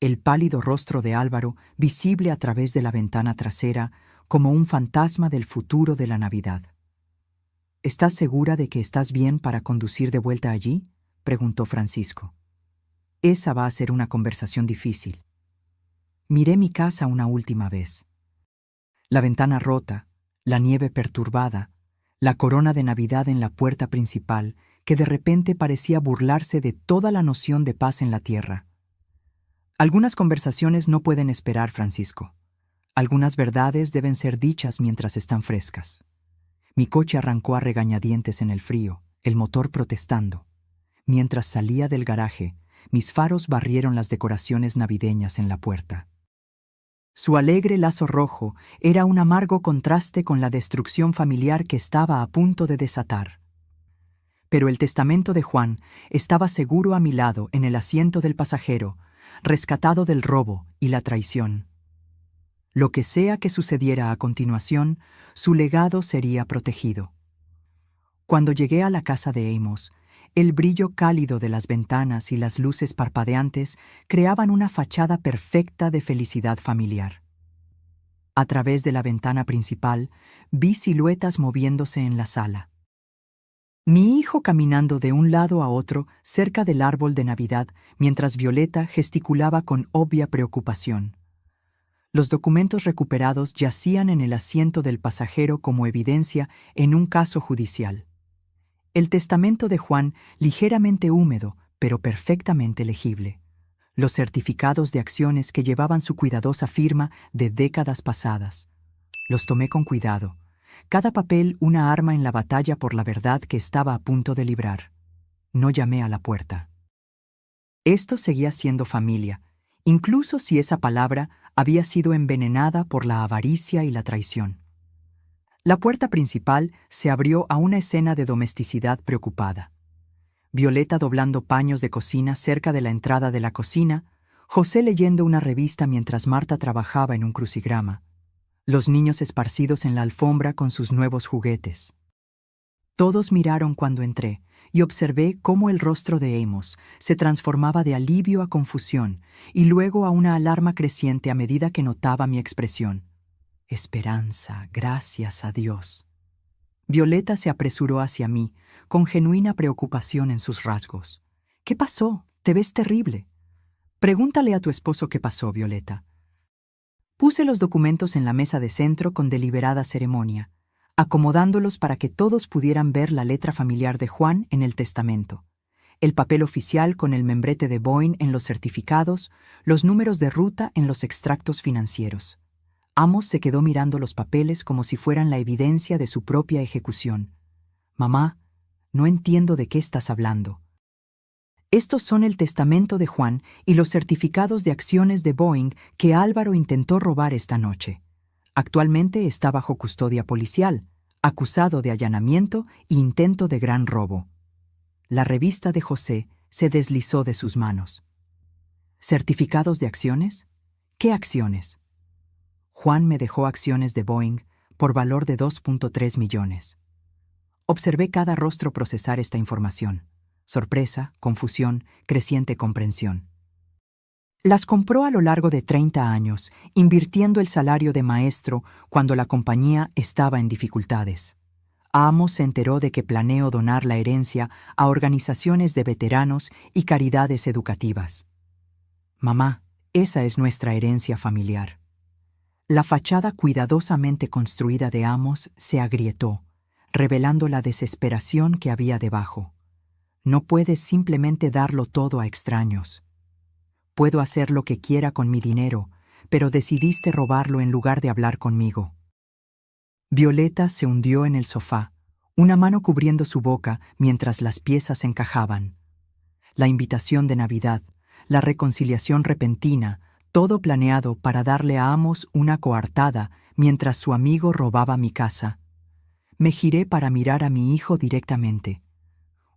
Speaker 1: El pálido rostro de Álvaro, visible a través de la ventana trasera, como un fantasma del futuro de la Navidad. ¿Estás segura de que estás bien para conducir de vuelta allí?, preguntó Francisco. Esa va a ser una conversación difícil. Miré mi casa una última vez. La ventana rota, la nieve perturbada, la corona de Navidad en la puerta principal, que de repente parecía burlarse de toda la noción de paz en la tierra. Algunas conversaciones no pueden esperar, Francisco. Algunas verdades deben ser dichas mientras están frescas. Mi coche arrancó a regañadientes en el frío, el motor protestando. Mientras salía del garaje, mis faros barrieron las decoraciones navideñas en la puerta. Su alegre lazo rojo era un amargo contraste con la destrucción familiar que estaba a punto de desatar. Pero el testamento de Juan estaba seguro a mi lado en el asiento del pasajero, rescatado del robo y la traición. Lo que sea que sucediera a continuación, su legado sería protegido. Cuando llegué a la casa de Amos, el brillo cálido de las ventanas y las luces parpadeantes creaban una fachada perfecta de felicidad familiar. A través de la ventana principal, vi siluetas moviéndose en la sala. Mi hijo caminando de un lado a otro cerca del árbol de Navidad, mientras Violeta gesticulaba con obvia preocupación. Los documentos recuperados yacían en el asiento del pasajero como evidencia en un caso judicial. El testamento de Juan, ligeramente húmedo, pero perfectamente legible. Los certificados de acciones que llevaban su cuidadosa firma de décadas pasadas. Los tomé con cuidado. Cada papel una arma en la batalla por la verdad que estaba a punto de librar. No llamé a la puerta. Esto seguía siendo familia, incluso si esa palabra había sido envenenada por la avaricia y la traición. La puerta principal se abrió a una escena de domesticidad preocupada. Violeta doblando paños de cocina cerca de la entrada de la cocina, José leyendo una revista mientras Marta trabajaba en un crucigrama, los niños esparcidos en la alfombra con sus nuevos juguetes. Todos miraron cuando entré y observé cómo el rostro de Amos se transformaba de alivio a confusión y luego a una alarma creciente a medida que notaba mi expresión. Esperanza, gracias a Dios. Violeta se apresuró hacia mí, con genuina preocupación en sus rasgos. ¿Qué pasó? Te ves terrible. Pregúntale a tu esposo qué pasó, Violeta. Puse los documentos en la mesa de centro con deliberada ceremonia, acomodándolos para que todos pudieran ver la letra familiar de Juan en el testamento, el papel oficial con el membrete de Boeing en los certificados, los números de ruta en los extractos financieros. Amos se quedó mirando los papeles como si fueran la evidencia de su propia ejecución. Mamá, no entiendo de qué estás hablando. Estos son el testamento de Juan y los certificados de acciones de Boeing que Álvaro intentó robar esta noche. Actualmente está bajo custodia policial, acusado de allanamiento e intento de gran robo. La revista de José se deslizó de sus manos. ¿Certificados de acciones? ¿Qué acciones? Juan me dejó acciones de Boeing por valor de 2.3 millones. Observé cada rostro procesar esta información. Sorpresa, confusión, creciente comprensión. Las compró a lo largo de 30 años, invirtiendo el salario de maestro cuando la compañía estaba en dificultades. Amos se enteró de que planeo donar la herencia a organizaciones de veteranos y caridades educativas. Mamá, esa es nuestra herencia familiar. La fachada cuidadosamente construida de Amos se agrietó, revelando la desesperación que había debajo. No puedes simplemente darlo todo a extraños. Puedo hacer lo que quiera con mi dinero, pero decidiste robarlo en lugar de hablar conmigo. Violeta se hundió en el sofá, una mano cubriendo su boca mientras las piezas encajaban. La invitación de Navidad, la reconciliación repentina, Todo planeado para darle a Amos una coartada mientras su amigo robaba mi casa. Me giré para mirar a mi hijo directamente.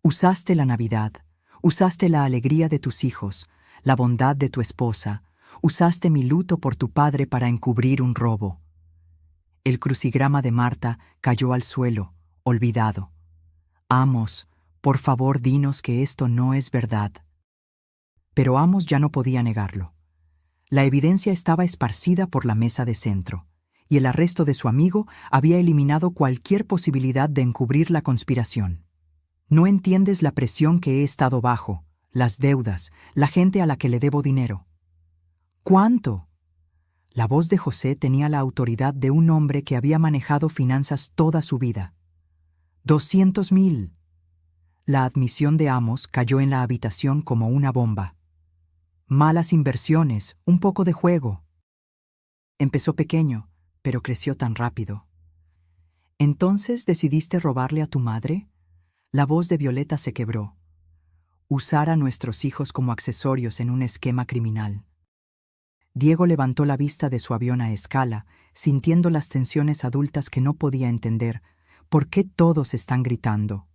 Speaker 1: Usaste la Navidad, usaste la alegría de tus hijos, la bondad de tu esposa, usaste mi luto por tu padre para encubrir un robo. El crucigrama de Marta cayó al suelo, olvidado. Amos, por favor dinos que esto no es verdad. Pero Amos ya no podía negarlo. La evidencia estaba esparcida por la mesa de centro, y el arresto de su amigo había eliminado cualquier posibilidad de encubrir la conspiración. No entiendes la presión que he estado bajo, las deudas, la gente a la que le debo dinero. ¿Cuánto? La voz de José tenía la autoridad de un hombre que había manejado finanzas toda su vida. 200,000. La admisión de Amos cayó en la habitación como una bomba. Malas inversiones, un poco de juego. Empezó pequeño, pero creció tan rápido. ¿Entonces decidiste robarle a tu madre? La voz de Violeta se quebró. Usar a nuestros hijos como accesorios en un esquema criminal. Diego levantó la vista de su avión a escala, sintiendo las tensiones adultas que no podía entender. ¿Por qué todos están gritando?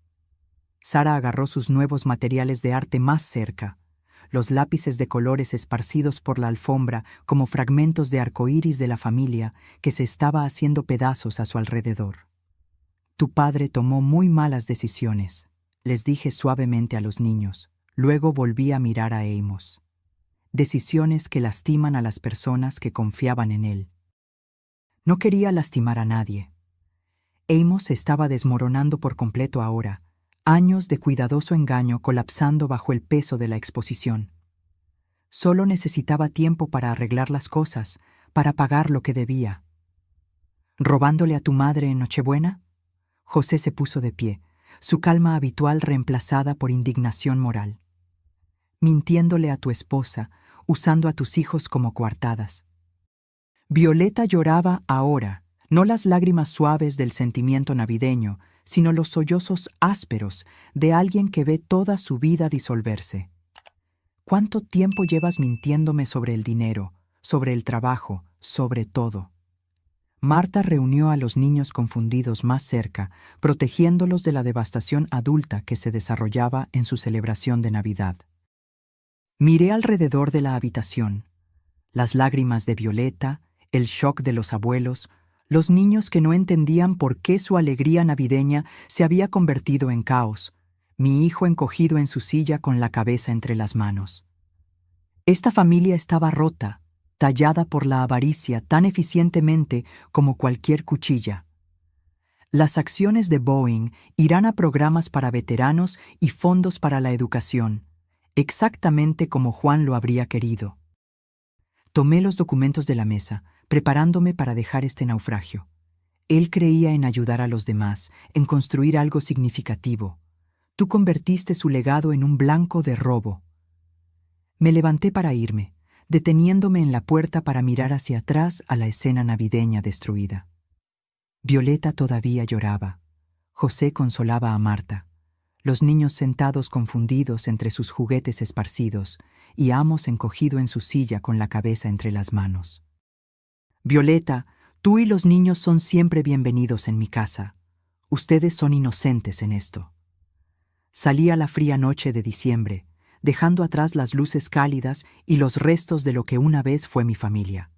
Speaker 1: Sara agarró sus nuevos materiales de arte más cerca, los lápices de colores esparcidos por la alfombra como fragmentos de arcoíris de la familia que se estaba haciendo pedazos a su alrededor. Tu padre tomó muy malas decisiones, les dije suavemente a los niños. Luego volví a mirar a Amos. Decisiones que lastiman a las personas que confiaban en él. No quería lastimar a nadie. Amos se estaba desmoronando por completo ahora, años de cuidadoso engaño colapsando bajo el peso de la exposición. Solo necesitaba tiempo para arreglar las cosas, para pagar lo que debía. ¿Robándole a tu madre en Nochebuena? José se puso de pie, su calma habitual reemplazada por indignación moral. Mintiéndole a tu esposa, usando a tus hijos como coartadas. Violeta lloraba ahora, no las lágrimas suaves del sentimiento navideño, sino los sollozos ásperos de alguien que ve toda su vida disolverse. ¿Cuánto tiempo llevas mintiéndome sobre el dinero, sobre el trabajo, sobre todo? Marta reunió a los niños confundidos más cerca, protegiéndolos de la devastación adulta que se desarrollaba en su celebración de Navidad. Miré alrededor de la habitación. Las lágrimas de Violeta, el shock de los abuelos, los niños que no entendían por qué su alegría navideña se había convertido en caos, mi hijo encogido en su silla con la cabeza entre las manos. Esta familia estaba rota, tallada por la avaricia tan eficientemente como cualquier cuchilla. Las acciones de Boeing irán a programas para veteranos y fondos para la educación, exactamente como Juan lo habría querido. Tomé los documentos de la mesa, preparándome para dejar este naufragio. Él creía en ayudar a los demás, en construir algo significativo. Tú convertiste su legado en un blanco de robo. Me levanté para irme, deteniéndome en la puerta para mirar hacia atrás a la escena navideña destruida. Violeta todavía lloraba. José consolaba a Marta. Los niños sentados confundidos entre sus juguetes esparcidos y Amos encogido en su silla con la cabeza entre las manos. Violeta, tú y los niños son siempre bienvenidos en mi casa. Ustedes son inocentes en esto. Salí a la fría noche de diciembre, dejando atrás las luces cálidas y los restos de lo que una vez fue mi familia.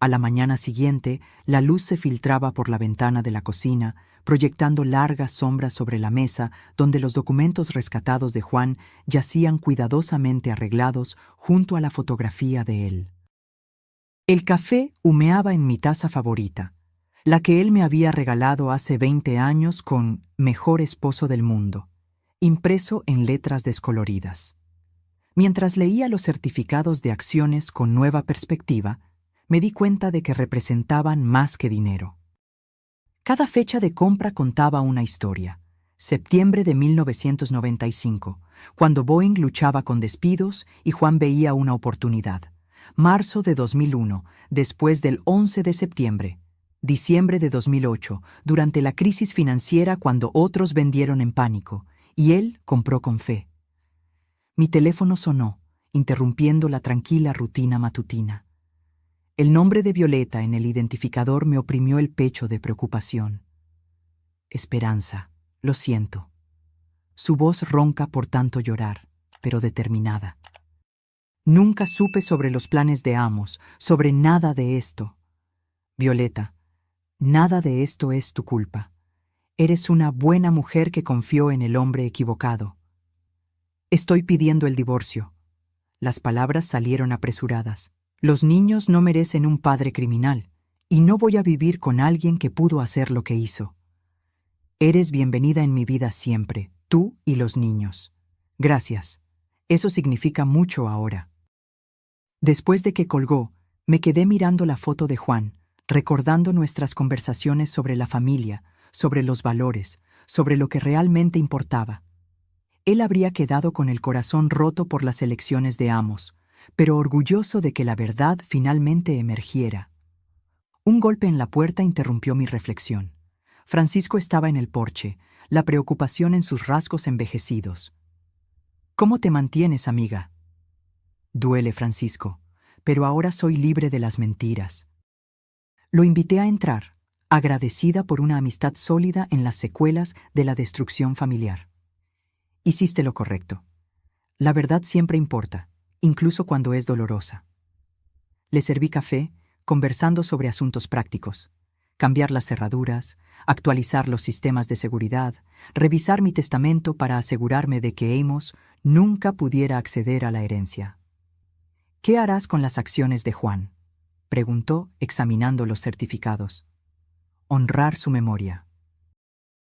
Speaker 1: A la mañana siguiente, la luz se filtraba por la ventana de la cocina, proyectando largas sombras sobre la mesa donde los documentos rescatados de Juan yacían cuidadosamente arreglados junto a la fotografía de él. El café humeaba en mi taza favorita, la que él me había regalado hace 20 años con Mejor esposo del mundo, impreso en letras descoloridas. Mientras leía los certificados de acciones con nueva perspectiva, me di cuenta de que representaban más que dinero. Cada fecha de compra contaba una historia. Septiembre de 1995, cuando Boeing luchaba con despidos y Juan veía una oportunidad. Marzo de 2001, después del 11 de septiembre. Diciembre de 2008, durante la crisis financiera cuando otros vendieron en pánico, y él compró con fe. Mi teléfono sonó, interrumpiendo la tranquila rutina matutina. El nombre de Violeta en el identificador me oprimió el pecho de preocupación. Esperanza, lo siento. Su voz ronca por tanto llorar, pero determinada. Nunca supe sobre los planes de Amos, sobre nada de esto. Violeta, nada de esto es tu culpa. Eres una buena mujer que confió en el hombre equivocado. Estoy pidiendo el divorcio. Las palabras salieron apresuradas. Los niños no merecen un padre criminal, y no voy a vivir con alguien que pudo hacer lo que hizo. Eres bienvenida en mi vida siempre, tú y los niños. Gracias. Eso significa mucho ahora. Después de que colgó, me quedé mirando la foto de Juan, recordando nuestras conversaciones sobre la familia, sobre los valores, sobre lo que realmente importaba. Él habría quedado con el corazón roto por las elecciones de Amos, pero orgulloso de que la verdad finalmente emergiera. Un golpe en la puerta interrumpió mi reflexión. Francisco estaba en el porche, la preocupación en sus rasgos envejecidos. ¿Cómo te mantienes, amiga? Duele, Francisco, pero ahora soy libre de las mentiras. Lo invité a entrar, agradecida por una amistad sólida en las secuelas de la destrucción familiar. Hiciste lo correcto. La verdad siempre importa, incluso cuando es dolorosa. Le serví café, conversando sobre asuntos prácticos. Cambiar las cerraduras, actualizar los sistemas de seguridad, revisar mi testamento para asegurarme de que Amos nunca pudiera acceder a la herencia. ¿Qué harás con las acciones de Juan?, preguntó, examinando los certificados. Honrar su memoria.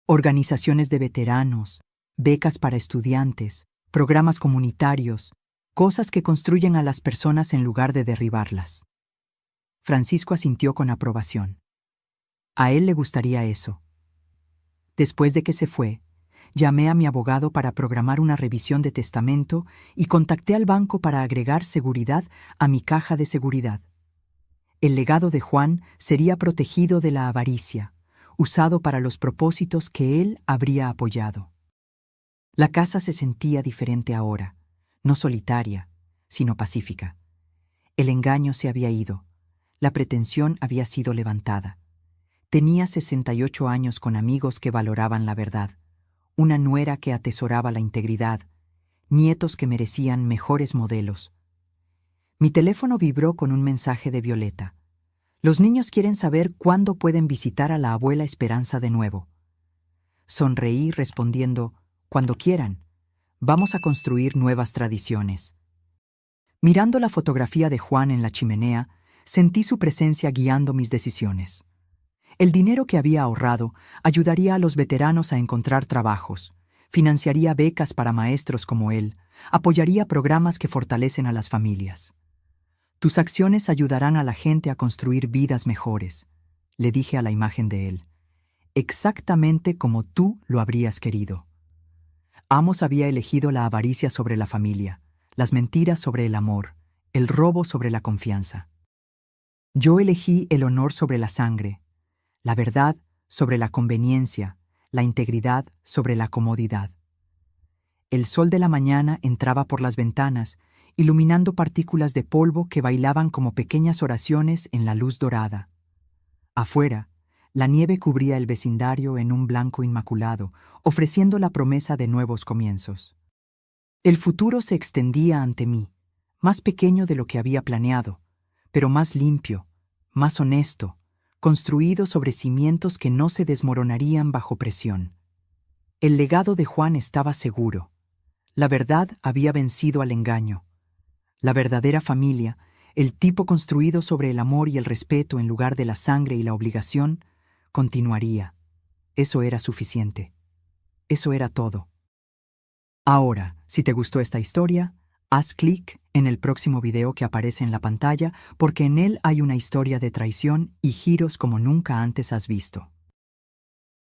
Speaker 1: Organizaciones de veteranos, becas para estudiantes, programas comunitarios, cosas que construyen a las personas en lugar de derribarlas. Francisco asintió con aprobación. A él le gustaría eso. Después de que se fue, llamé a mi abogado para programar una revisión de testamento y contacté al banco para agregar seguridad a mi caja de seguridad. El legado de Juan sería protegido de la avaricia, usado para los propósitos que él habría apoyado. La casa se sentía diferente ahora, no solitaria, sino pacífica. El engaño se había ido, la pretensión había sido levantada. Tenía 68 años con amigos que valoraban la verdad, una nuera que atesoraba la integridad, nietos que merecían mejores modelos. Mi teléfono vibró con un mensaje de Violeta. Los niños quieren saber cuándo pueden visitar a la abuela Esperanza de nuevo. Sonreí respondiendo, cuando quieran. Vamos a construir nuevas tradiciones. Mirando la fotografía de Juan en la chimenea, sentí su presencia guiando mis decisiones. El dinero que había ahorrado ayudaría a los veteranos a encontrar trabajos, financiaría becas para maestros como él, apoyaría programas que fortalecen a las familias. Tus acciones ayudarán a la gente a construir vidas mejores, le dije a la imagen de él, exactamente como tú lo habrías querido. Amos había elegido la avaricia sobre la familia, las mentiras sobre el amor, el robo sobre la confianza. Yo elegí el honor sobre la sangre, la verdad sobre la conveniencia, la integridad sobre la comodidad. El sol de la mañana entraba por las ventanas, iluminando partículas de polvo que bailaban como pequeñas oraciones en la luz dorada. Afuera, la nieve cubría el vecindario en un blanco inmaculado, ofreciendo la promesa de nuevos comienzos. El futuro se extendía ante mí, más pequeño de lo que había planeado, pero más limpio, más honesto, construido sobre cimientos que no se desmoronarían bajo presión. El legado de Juan estaba seguro. La verdad había vencido al engaño. La verdadera familia, el tipo construido sobre el amor y el respeto en lugar de la sangre y la obligación, continuaría. Eso era suficiente. Eso era todo. Ahora, si te gustó esta historia, haz clic en el próximo video que aparece en la pantalla porque en él hay una historia de traición y giros como nunca antes has visto.